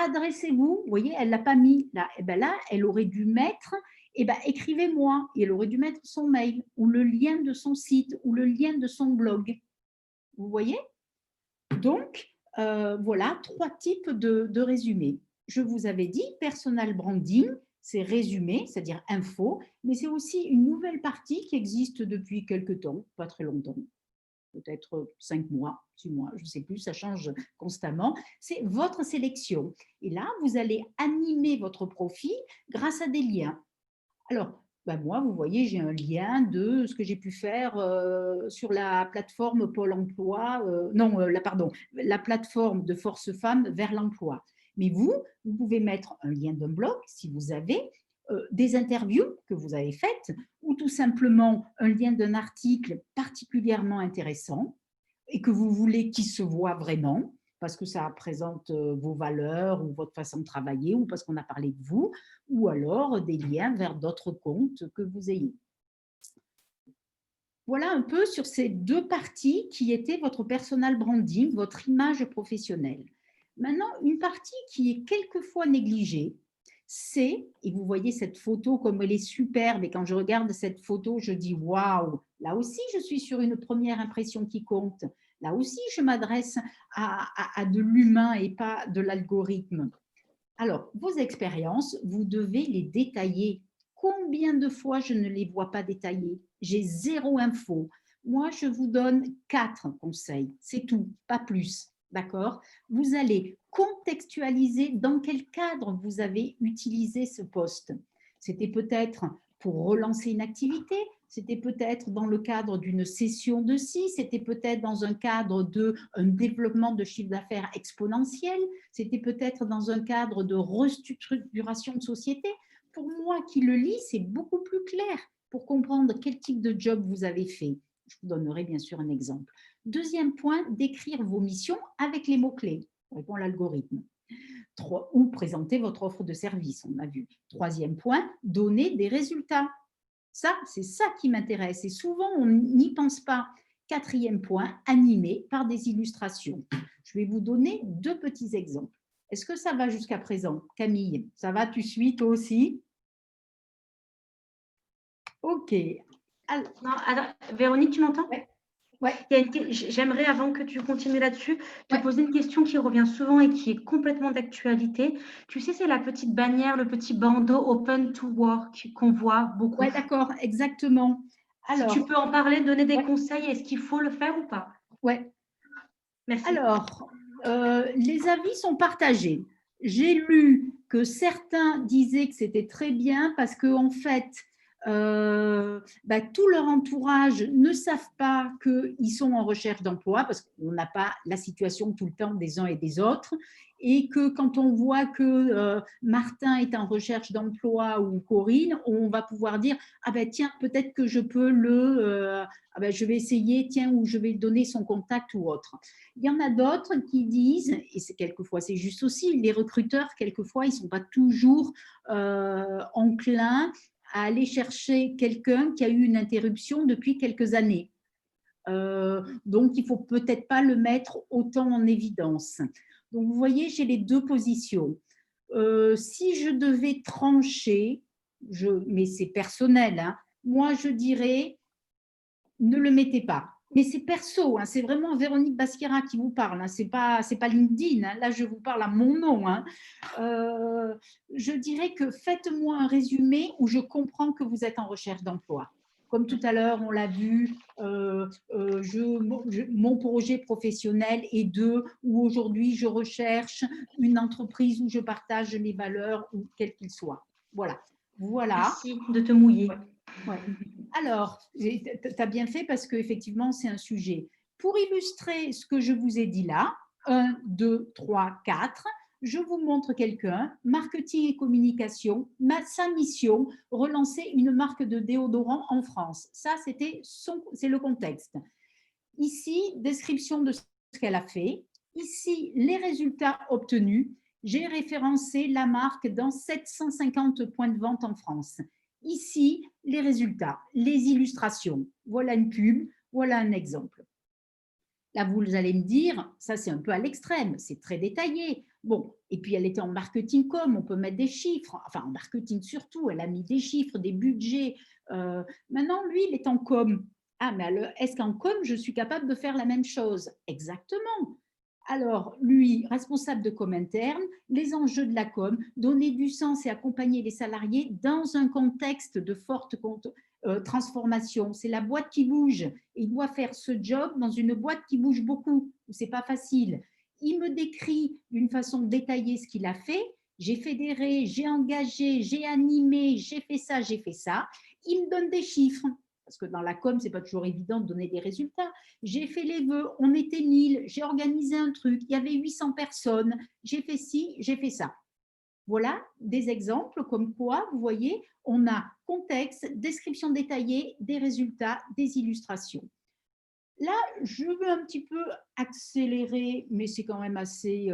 Speaker 2: Adressez-vous, vous voyez, elle ne l'a pas mis là. Et bien là, elle aurait dû mettre, écrivez-moi, et elle aurait dû mettre son mail, ou le lien de son site, ou le lien de son blog. Vous voyez? Donc, voilà, 3 types de résumés. Je vous avais dit, personal branding, c'est résumé, c'est-à-dire info, mais c'est aussi une nouvelle partie qui existe depuis quelques temps, pas très longtemps, peut-être 5 mois, 6 mois, je ne sais plus, ça change constamment. C'est votre sélection. Et là, vous allez animer votre profil grâce à des liens. Alors, moi, vous voyez, j'ai un lien de ce que j'ai pu faire sur la plateforme Pôle emploi, la plateforme de Force Femmes vers l'emploi. Mais vous pouvez mettre un lien d'un blog si vous avez des interviews que vous avez faites ou tout simplement un lien d'un article particulièrement intéressant et que vous voulez qu'il se voit vraiment parce que ça présente vos valeurs ou votre façon de travailler ou parce qu'on a parlé de vous, ou alors des liens vers d'autres comptes que vous ayez. Voilà un peu sur ces 2 parties qui étaient votre personal branding, votre image professionnelle. Maintenant, une partie qui est quelquefois négligée, c'est, et vous voyez cette photo comme elle est superbe, et quand je regarde cette photo, je dis waouh, là aussi je suis sur une première impression qui compte. Là aussi, je m'adresse à de l'humain et pas de l'algorithme. Alors, vos expériences, vous devez les détailler. Combien de fois je ne les vois pas détaillées? J'ai 0 info. Moi, je vous donne 4 conseils. C'est tout, pas plus. D'accord? Vous allez contextualiser dans quel cadre vous avez utilisé ce poste. C'était peut-être pour relancer une activité, c'était peut-être dans le cadre d'une session de ci, c'était peut-être dans un cadre d'un développement de chiffre d'affaires exponentiel, c'était peut-être dans un cadre de restructuration de société. Pour moi qui le lis, c'est beaucoup plus clair pour comprendre quel type de job vous avez fait. Je vous donnerai bien sûr un exemple. Deuxième point, décrire vos missions avec les mots-clés, répond l'algorithme. Ou présenter votre offre de service, on a vu. Troisième point, donner des résultats. Ça, c'est ça qui m'intéresse et souvent, on n'y pense pas. Quatrième point, animé par des illustrations. Je vais vous donner 2 petits exemples. Est-ce que ça va jusqu'à présent? Camille, ça va? Tu suis toi aussi? Ok.
Speaker 1: Non, alors, Véronique, tu m'entends?
Speaker 2: Ouais. Ouais.
Speaker 1: J'aimerais, avant que tu continues là-dessus, te
Speaker 2: Ouais.
Speaker 1: poser une question qui revient souvent et qui est complètement d'actualité. Tu sais, c'est la petite bannière, le petit bandeau Open to Work qu'on voit beaucoup.
Speaker 2: Ouais, d'accord, exactement.
Speaker 1: Si tu
Speaker 2: Alors,
Speaker 1: peux en parler, donner des
Speaker 2: ouais,
Speaker 1: conseils, est-ce qu'il faut le faire ou pas?
Speaker 2: ouais.
Speaker 1: Merci.
Speaker 2: Alors, les avis sont partagés. J'ai lu que certains disaient que c'était très bien parce qu'en fait, tout leur entourage ne savent pas qu'ils sont en recherche d'emploi parce qu'on n'a pas la situation tout le temps des uns et des autres, et que quand on voit que Martin est en recherche d'emploi ou Corinne, on va pouvoir dire ah ben tiens, peut-être que je peux je vais essayer, tiens, ou je vais donner son contact ou autre. Il y en a d'autres qui disent, et quelquefois c'est juste aussi, les recruteurs, quelquefois, ils ne sont pas toujours enclins à aller chercher quelqu'un qui a eu une interruption depuis quelques années. Donc, il ne faut peut-être pas le mettre autant en évidence. Donc, vous voyez, j'ai les deux positions. Si je devais trancher, mais c'est personnel, hein, moi, je dirais, ne le mettez pas. Mais c'est perso, hein, c'est vraiment Véronique Basquiat qui vous parle, hein, c'est pas LinkedIn, hein, là je vous parle à mon nom. Hein. Je dirais que faites-moi un résumé où je comprends que vous êtes en recherche d'emploi. Comme tout à l'heure, on l'a vu, mon projet professionnel est où aujourd'hui je recherche une entreprise où je partage mes valeurs, ou quel qu'il soit. Voilà. Voilà.
Speaker 1: Merci de te mouiller.
Speaker 2: Ouais. Ouais. Alors, tu as bien fait parce qu'effectivement, c'est un sujet. Pour illustrer ce que je vous ai dit là, 1, 2, 3, 4, je vous montre quelqu'un, marketing et communication, sa mission, relancer une marque de déodorant en France. Ça, c'est le contexte. Ici, description de ce qu'elle a fait. Ici, les résultats obtenus. J'ai référencé la marque dans 750 points de vente en France. Ici, les résultats, les illustrations. Voilà une pub, voilà un exemple. Là, vous allez me dire, ça c'est un peu à l'extrême, c'est très détaillé. Bon, et puis elle était en marketing com, on peut mettre des chiffres, enfin en marketing surtout, elle a mis des chiffres, des budgets. Maintenant, lui, il est en com. Ah, mais est-ce qu'en com, je suis capable de faire la même chose? Exactement. Alors, lui, responsable de com interne, les enjeux de la com, donner du sens et accompagner les salariés dans un contexte de forte transformation. C'est la boîte qui bouge. Il doit faire ce job dans une boîte qui bouge beaucoup. C'est pas facile. Il me décrit d'une façon détaillée ce qu'il a fait. J'ai fédéré, j'ai engagé, j'ai animé, j'ai fait ça, j'ai fait ça. Il me donne des chiffres. Parce que dans la com, c'est pas toujours évident de donner des résultats. J'ai fait les vœux, on était 1000, j'ai organisé un truc, il y avait 800 personnes, j'ai fait ci, j'ai fait ça. Voilà des exemples comme quoi, vous voyez, on a contexte, description détaillée, des résultats, des illustrations. Là, je veux un petit peu accélérer, mais c'est quand même assez…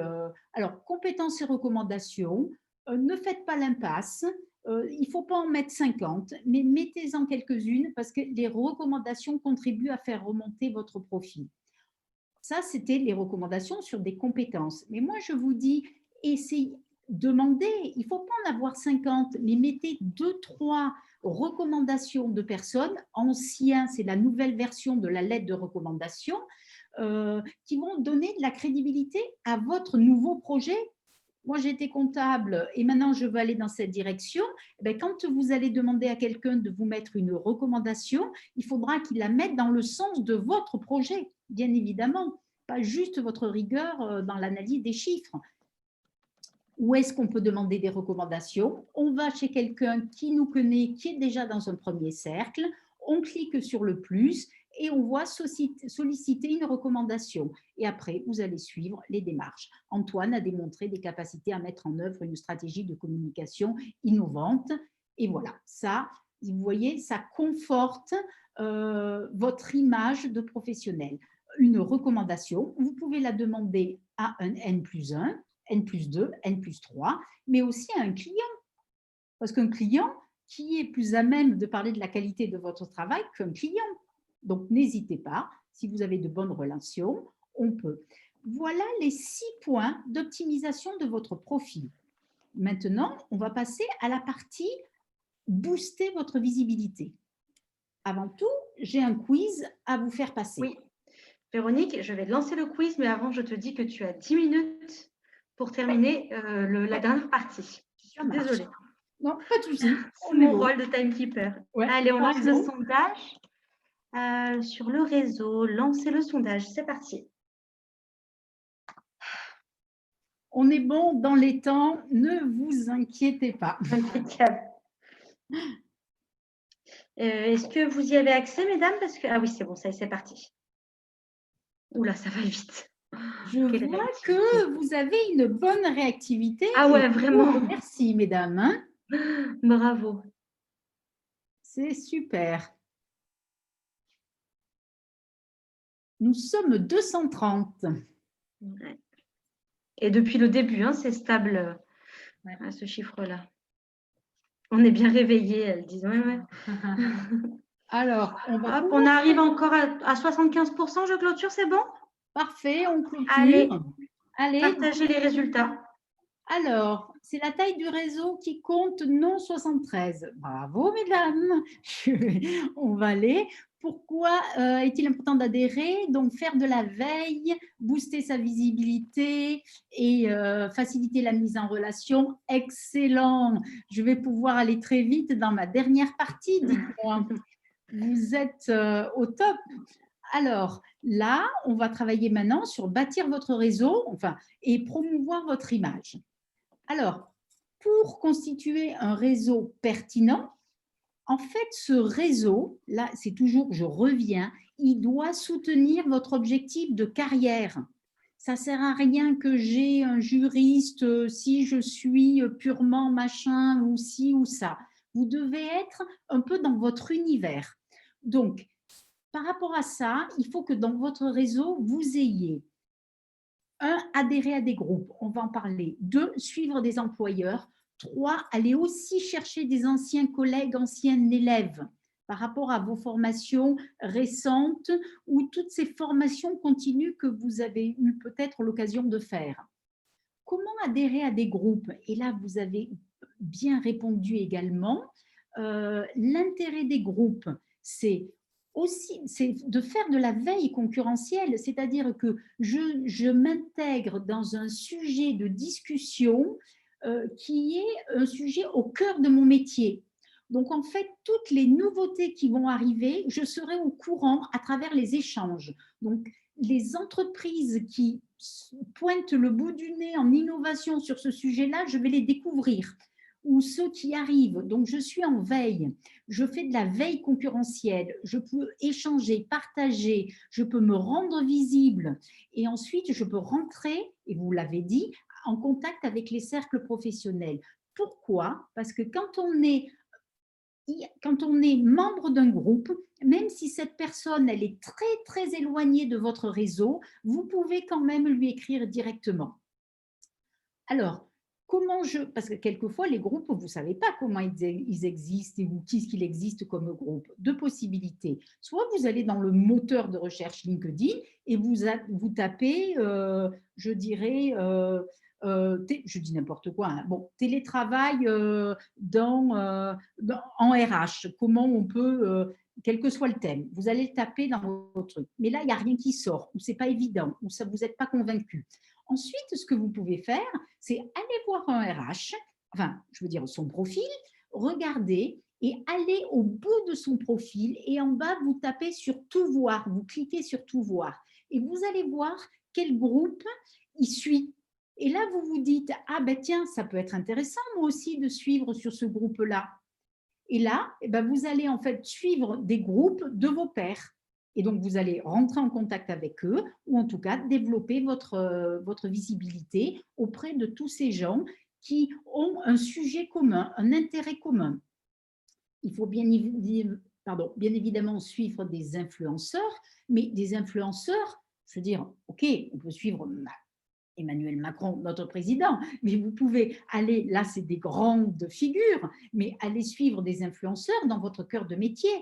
Speaker 2: alors, compétences et recommandations, ne faites pas l'impasse. Il ne faut pas en mettre 50, mais mettez-en quelques-unes parce que les recommandations contribuent à faire remonter votre profil. Ça, c'était les recommandations sur des compétences. Mais moi, je vous dis, essayez, demandez, il ne faut pas en avoir 50, mais mettez 2, 3 recommandations de personnes. Anciens, c'est la nouvelle version de la lettre de recommandation, qui vont donner de la crédibilité à votre nouveau projet. Moi, j'étais comptable et maintenant je veux aller dans cette direction. Quand vous allez demander à quelqu'un de vous mettre une recommandation, il faudra qu'il la mette dans le sens de votre projet, bien évidemment, pas juste votre rigueur dans l'analyse des chiffres. Où est-ce qu'on peut demander des recommandations? On va chez quelqu'un qui nous connaît, qui est déjà dans un premier cercle, on clique sur le plus et on voit solliciter une recommandation. Et après, vous allez suivre les démarches. Antoine a démontré des capacités à mettre en œuvre une stratégie de communication innovante. Et voilà, ça, vous voyez, ça conforte votre image de professionnel. Une recommandation, vous pouvez la demander à un N+1, N+2, N+3, mais aussi à un client. Parce qu'un client, qui est plus à même de parler de la qualité de votre travail qu'un client? Donc, n'hésitez pas, si vous avez de bonnes relations, on peut. Voilà les 6 points d'optimisation de votre profil. Maintenant, on va passer à la partie booster votre visibilité. Avant tout, j'ai un quiz à vous faire passer.
Speaker 1: Oui. Véronique, je vais lancer le quiz, mais avant, je te dis que tu as 10 minutes pour terminer la dernière partie. Je suis désolée.
Speaker 2: Non, pas de souci.
Speaker 1: C'est mon rôle de timekeeper.
Speaker 2: Ouais,
Speaker 1: Allez, on lance le
Speaker 2: raison.
Speaker 1: sondage sur le réseau. Lancez le sondage. C'est parti.
Speaker 2: On est bon dans les temps. Ne vous inquiétez pas.
Speaker 1: Impeccable. Est-ce que vous y avez accès, mesdames? Parce que... Ah oui, c'est bon, ça y est, c'est parti. Oula, ça va vite.
Speaker 2: Je vois que vous avez une bonne réactivité.
Speaker 1: Ah ouais, vraiment.
Speaker 2: Merci, mesdames. Hein.
Speaker 1: Bravo.
Speaker 2: C'est super. Nous sommes 230.
Speaker 1: Ouais. Et depuis le début, hein, c'est stable à ce chiffre-là. On est bien réveillés, elles disent. Ouais, ouais.
Speaker 2: Alors,
Speaker 1: on arrive encore à 75%, je clôture, c'est bon?
Speaker 2: Parfait, on clôture.
Speaker 1: Allez, partagez les résultats.
Speaker 2: Alors, c'est la taille du réseau qui compte, non 73. Bravo, mesdames. On va aller. Pourquoi est-il important d'adhérer? Donc, faire de la veille, booster sa visibilité et faciliter la mise en relation. Excellent. Je vais pouvoir aller très vite dans ma dernière partie, dites-moi. Vous êtes au top. Alors, là, on va travailler maintenant sur bâtir votre réseau et promouvoir votre image. Alors, pour constituer un réseau pertinent, en fait, ce réseau, là, c'est toujours, je reviens, il doit soutenir votre objectif de carrière. Ça ne sert à rien que j'ai un juriste si je suis purement machin ou ci ou ça. Vous devez être un peu dans votre univers. Donc, par rapport à ça, il faut que dans votre réseau, vous ayez adhérer à des groupes, on va en parler. 2, suivre des employeurs. 3, aller aussi chercher des anciens collègues, anciens élèves par rapport à vos formations récentes ou toutes ces formations continues que vous avez eu peut-être l'occasion de faire. Comment adhérer à des groupes? Et là, vous avez bien répondu également. L'intérêt des groupes, c'est de faire de la veille concurrentielle, c'est-à-dire que je m'intègre dans un sujet de discussion qui est un sujet au cœur de mon métier. Donc, en fait, toutes les nouveautés qui vont arriver, je serai au courant à travers les échanges. Donc, les entreprises qui pointent le bout du nez en innovation sur ce sujet-là, je vais les découvrir. Ou ceux qui arrivent. Donc, je suis en veille. Je fais de la veille concurrentielle. Je peux échanger, partager. Je peux me rendre visible. Et ensuite, je peux rentrer, et vous l'avez dit, en contact avec les cercles professionnels. Pourquoi? Parce que quand on est membre d'un groupe, même si cette personne elle est très très éloignée de votre réseau, vous pouvez quand même lui écrire directement. Alors, parce que quelquefois les groupes, vous ne savez pas comment ils existent ou qu'est-ce qu'il existe comme groupe. 2 possibilités. Soit vous allez dans le moteur de recherche LinkedIn et vous tapez, je dirais, je dis n'importe quoi, hein. Bon, télétravail en RH, comment on peut, quel que soit le thème, vous allez le taper dans votre truc. Mais là, il n'y a rien qui sort, ou ce n'est pas évident, ou ça, vous n'êtes pas convaincu. Ensuite, ce que vous pouvez faire, c'est aller voir un RH, je veux dire son profil, regarder et aller au bout de son profil et en bas, vous tapez sur tout voir, vous cliquez sur tout voir et vous allez voir quel groupe il suit. Et là, vous vous dites, ah ben tiens, ça peut être intéressant moi aussi de suivre sur ce groupe-là. Et là, vous allez en fait suivre des groupes de vos pairs. Et donc, vous allez rentrer en contact avec eux ou en tout cas développer votre visibilité auprès de tous ces gens qui ont un sujet commun, un intérêt commun. Il faut bien évidemment suivre des influenceurs, mais des influenceurs, je veux dire, ok, on peut suivre Emmanuel Macron, notre président, mais vous pouvez aller, là c'est des grandes figures, mais aller suivre des influenceurs dans votre cœur de métier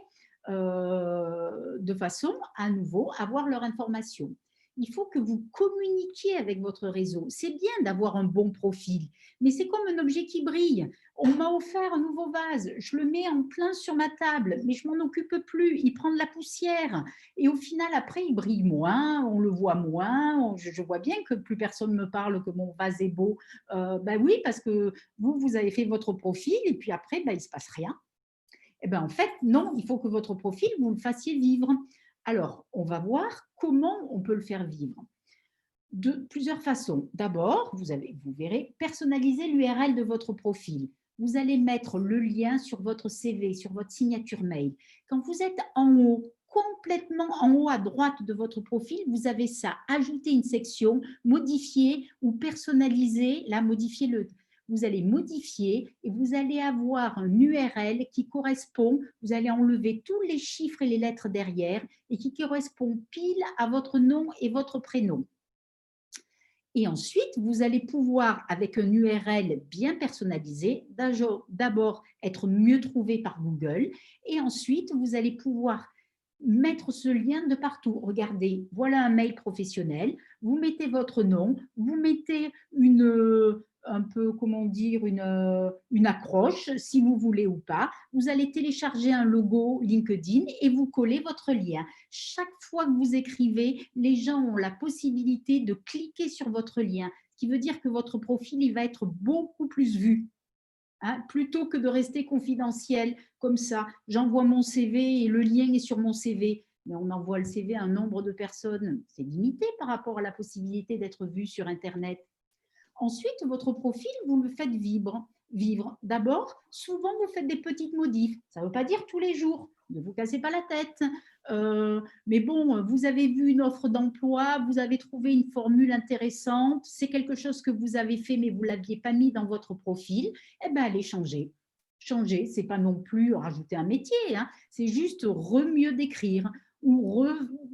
Speaker 2: de façon à nouveau avoir leur information. il faut que vous communiquiez avec votre réseau. C'est bien d'avoir un bon profil, mais c'est comme un objet qui brille. On m'a offert un nouveau vase, je le mets en plein sur ma table, mais je m'en occupe plus, il prend de la poussière. Et au final, après, il brille moins, on le voit moins. Je vois bien que plus personne me parle que mon vase est beau. Ben oui, parce que vous avez fait votre profil et puis après, ben, il ne se passe rien. Eh ben, en fait, non, il faut que votre profil, vous le fassiez vivre. Alors, on va voir comment on peut le faire vivre. De plusieurs façons. D'abord, vous verrez, personnaliser l'URL de votre profil. Vous allez mettre le lien sur votre CV, sur votre signature mail. Quand vous êtes en haut, complètement en haut à droite de votre profil, vous avez ça, ajouter une section, modifier ou personnaliser, là, vous allez modifier et vous allez avoir un URL qui correspond, vous allez enlever tous les chiffres et les lettres derrière et qui correspond pile à votre nom et votre prénom. Et ensuite, vous allez pouvoir, avec un URL bien personnalisé, d'abord être mieux trouvé par Google et ensuite, vous allez pouvoir mettre ce lien de partout. Regardez, voilà un mail professionnel, vous mettez votre nom, vous mettez un peu, comment dire, une accroche, si vous voulez ou pas. Vous allez télécharger un logo LinkedIn et vous collez votre lien. Chaque fois que vous écrivez, les gens ont la possibilité de cliquer sur votre lien, ce qui veut dire que votre profil il va être beaucoup plus vu. Hein, plutôt que de rester confidentiel comme ça. J'envoie mon CV et le lien est sur mon CV. Mais on envoie le CV à un nombre de personnes. C'est limité par rapport à la possibilité d'être vu sur Internet. Ensuite, votre profil, vous le faites vivre. D'abord, souvent, vous faites des petites modifs. Ça ne veut pas dire tous les jours. Ne vous cassez pas la tête. Mais bon, vous avez vu une offre d'emploi, vous avez trouvé une formule intéressante, c'est quelque chose que vous avez fait, mais vous ne l'aviez pas mis dans votre profil, eh bien, allez changer. Changer, ce n'est pas non plus rajouter un métier, hein, c'est juste mieux décrire ou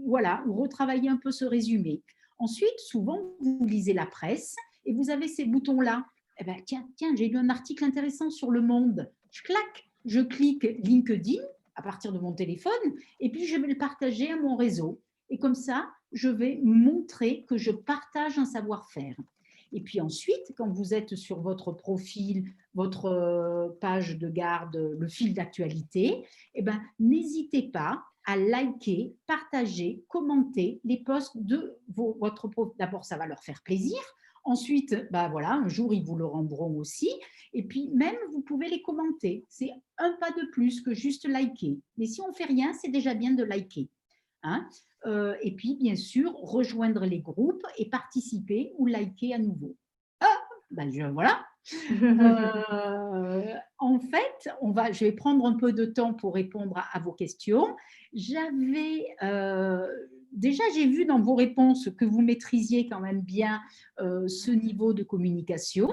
Speaker 2: retravailler un peu ce résumé. Ensuite, souvent, vous lisez la presse et vous avez ces boutons-là. Eh bien, tiens, j'ai lu un article intéressant sur Le Monde. Je clique LinkedIn à partir de mon téléphone et puis je vais le partager à mon réseau. Et comme ça, je vais montrer que je partage un savoir-faire. Et puis ensuite, quand vous êtes sur votre profil, votre page de garde, le fil d'actualité, eh ben, n'hésitez pas à liker, partager, commenter les posts de votre profil. D'abord, ça va leur faire plaisir. Ensuite, ben voilà, un jour, ils vous le rendront aussi. Et puis, même, vous pouvez les commenter. C'est un pas de plus que juste liker. Mais si on ne fait rien, c'est déjà bien de liker. Hein, et puis, bien sûr, rejoindre les groupes et participer ou liker à nouveau. Ah, ben voilà. En fait, je vais prendre un peu de temps pour répondre à vos questions. Déjà, j'ai vu dans vos réponses que vous maîtrisiez quand même bien ce niveau de communication.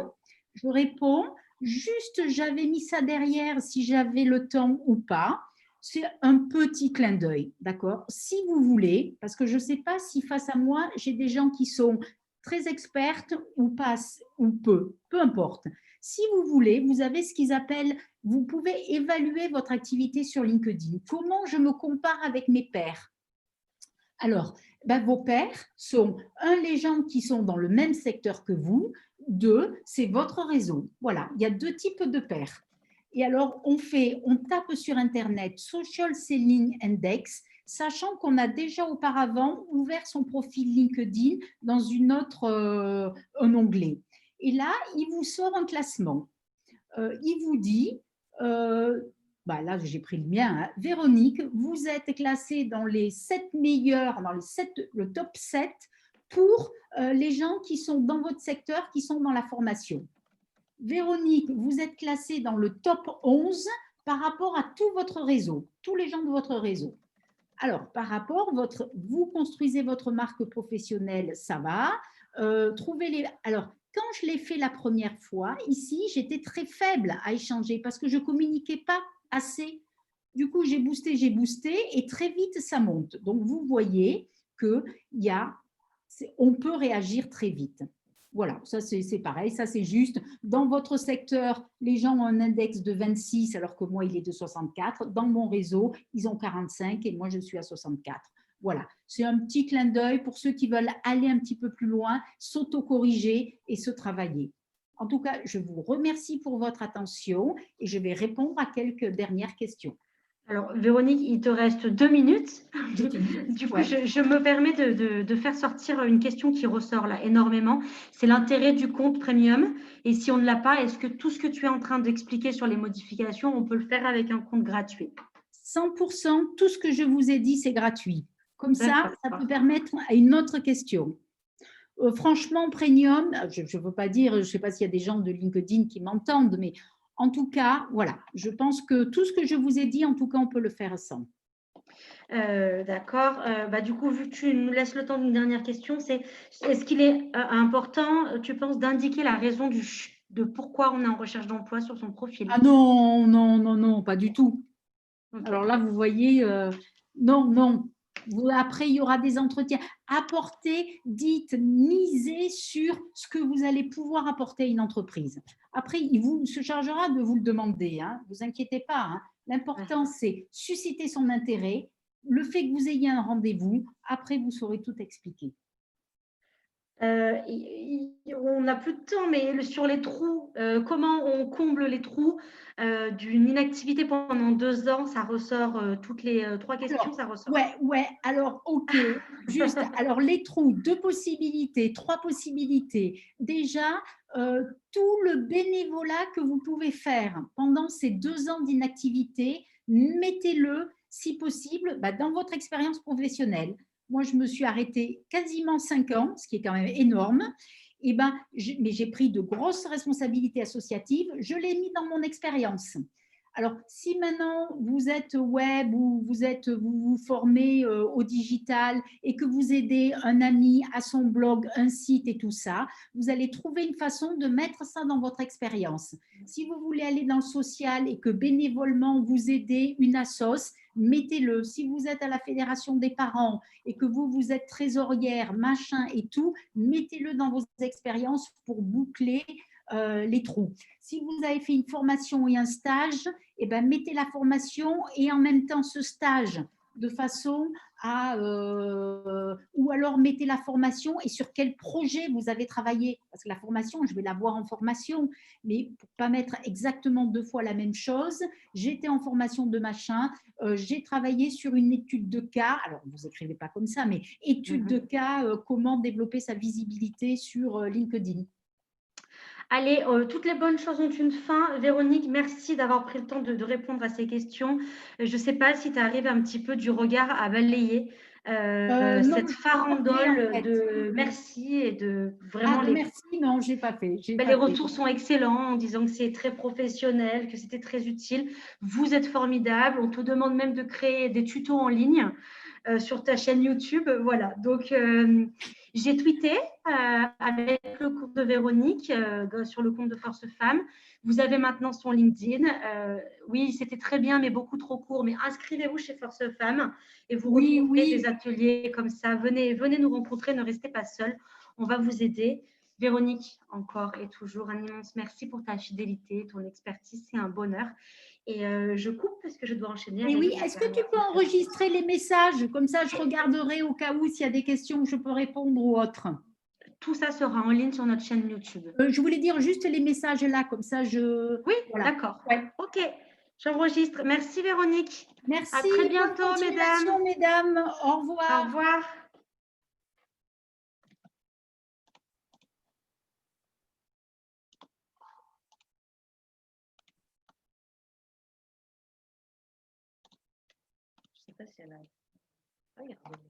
Speaker 2: Je réponds, juste j'avais mis ça derrière si j'avais le temps ou pas. C'est un petit clin d'œil, d'accord? Si vous voulez, parce que je ne sais pas si face à moi, j'ai des gens qui sont très expertes ou pas, ou peu importe. Si vous voulez, vous avez ce qu'ils appellent, vous pouvez évaluer votre activité sur LinkedIn. Comment je me compare avec mes pairs? Alors, vos pairs sont, les gens qui sont dans le même secteur que vous, 2, c'est votre réseau. Voilà, il y a 2 types de pairs. Et alors, on tape sur Internet Social Selling Index, sachant qu'on a déjà auparavant ouvert son profil LinkedIn dans un onglet. Et là, il vous sort un classement. Il vous dit, là j'ai pris le mien, hein, Véronique, vous êtes classée dans les 7 meilleurs, le top 7 pour les gens qui sont dans votre secteur, qui sont dans la formation. Véronique, vous êtes classée dans le top 11 par rapport à tout votre réseau, tous les gens de votre réseau. Alors, par rapport, vous construisez votre marque professionnelle, ça va. Alors, quand je l'ai fait la première fois, ici, j'étais très faible à échanger parce que je ne communiquais pas assez. Du coup, j'ai boosté et très vite, ça monte. Donc, vous voyez qu'on peut réagir très vite. Voilà, ça c'est pareil, ça c'est juste. Dans votre secteur, les gens ont un index de 26 alors que moi, il est de 64. Dans mon réseau, ils ont 45 et moi, je suis à 64. Voilà, c'est un petit clin d'œil pour ceux qui veulent aller un petit peu plus loin, s'auto-corriger et se travailler. En tout cas, je vous remercie pour votre attention et je vais répondre à quelques dernières questions.
Speaker 1: Alors, Véronique, il te reste 2 minutes. Du coup,
Speaker 2: Ouais.
Speaker 1: je me permets de faire sortir une question qui ressort là énormément. C'est l'intérêt du compte premium. Et si on ne l'a pas, est-ce que tout ce que tu es en train d'expliquer sur les modifications, on peut le faire avec un compte gratuit?
Speaker 2: 100%, tout ce que je vous ai dit, c'est gratuit. Comme ça peut permettre à une autre question. Franchement, Premium, je ne veux pas dire, je ne sais pas s'il y a des gens de LinkedIn qui m'entendent, mais en tout cas, voilà, je pense que tout ce que je vous ai dit, en tout cas, on peut le faire sans.
Speaker 1: D'accord. Du coup, vu que tu nous laisses le temps d'une dernière question, est-ce qu'il est important, tu penses, d'indiquer la raison de pourquoi on est en recherche d'emploi sur son profil?
Speaker 2: Ah non, non, non, non, pas du tout.
Speaker 1: Okay.
Speaker 2: Alors là, vous voyez, non, non. Après, il y aura des entretiens. Apporter, dites, misez sur ce que vous allez pouvoir apporter à une entreprise. Après, il vous se chargera de vous le demander. Hein. Vous inquiétez pas. Hein. L'important, c'est susciter son intérêt. Le fait que vous ayez un rendez-vous, après, vous saurez tout expliquer.
Speaker 1: On n'a plus de temps, mais sur les trous, comment on comble les trous d'une inactivité pendant 2 ans? Ça ressort toutes les 3 questions,
Speaker 2: alors,
Speaker 1: ça ressort.
Speaker 2: Ouais, alors, ok, juste, alors les trous, 2 possibilités, 3 possibilités. Déjà, tout le bénévolat que vous pouvez faire pendant ces 2 ans d'inactivité, mettez-le, si possible, dans votre expérience professionnelle. Moi, je me suis arrêtée quasiment 5 ans, ce qui est quand même énorme. Mais j'ai pris de grosses responsabilités associatives, je l'ai mis dans mon expérience. Alors, si maintenant vous êtes web ou vous vous formez au digital et que vous aidez un ami à son blog, un site et tout ça, vous allez trouver une façon de mettre ça dans votre expérience. Si vous voulez aller dans le social et que bénévolement vous aidez une assoce, mettez-le. Si vous êtes à la fédération des parents et que vous êtes trésorière, machin et tout, mettez-le dans vos expériences pour boucler les trous. Si vous avez fait une formation et un stage, mettez la formation et en même temps ce stage de façon à… ou alors mettez la formation et sur quel projet vous avez travaillé. Parce que la formation, je vais la voir en formation, mais pour ne pas mettre exactement 2 fois la même chose, j'étais en formation de machin, j'ai travaillé sur une étude de cas, alors vous n'écrivez pas comme ça, mais étude de cas, comment développer sa visibilité sur LinkedIn.
Speaker 1: Allez, toutes les bonnes choses ont une fin. Véronique, merci d'avoir pris le temps de répondre à ces questions. Je ne sais pas si tu arrives un petit peu du regard à balayer cette farandole
Speaker 2: en fait.
Speaker 1: de merci et de vraiment
Speaker 2: merci, non, j'ai pas fait.
Speaker 1: Les retours sont excellents en disant que c'est très professionnel, que c'était très utile. Vous êtes formidable. On te demande même de créer des tutos en ligne sur ta chaîne YouTube. Voilà. Donc, j'ai tweeté avec le cours de Véronique sur le compte de Force Femmes. Vous avez maintenant son LinkedIn. Oui, c'était très bien, mais beaucoup trop court. Mais inscrivez-vous chez Force Femmes et vous retrouverez des ateliers comme ça. Venez nous rencontrer, ne restez pas seuls. On va vous aider. Véronique, encore et toujours un immense merci pour ta fidélité, ton expertise, c'est un bonheur. Et je coupe parce que je dois enchaîner.
Speaker 2: Mais oui, est-ce que tu peux enregistrer les messages? Comme ça, je regarderai au cas où s'il y a des questions que je peux répondre ou autre.
Speaker 1: Tout ça sera en ligne sur notre chaîne YouTube.
Speaker 2: Je voulais dire juste les messages là, comme ça je…
Speaker 1: Oui, voilà. D'accord. Ouais. Ok, j'enregistre. Merci Véronique.
Speaker 2: Merci.
Speaker 1: À très bientôt,
Speaker 2: mesdames. Au revoir.
Speaker 1: Au revoir. Je ne sais pas si elle a… Regardez.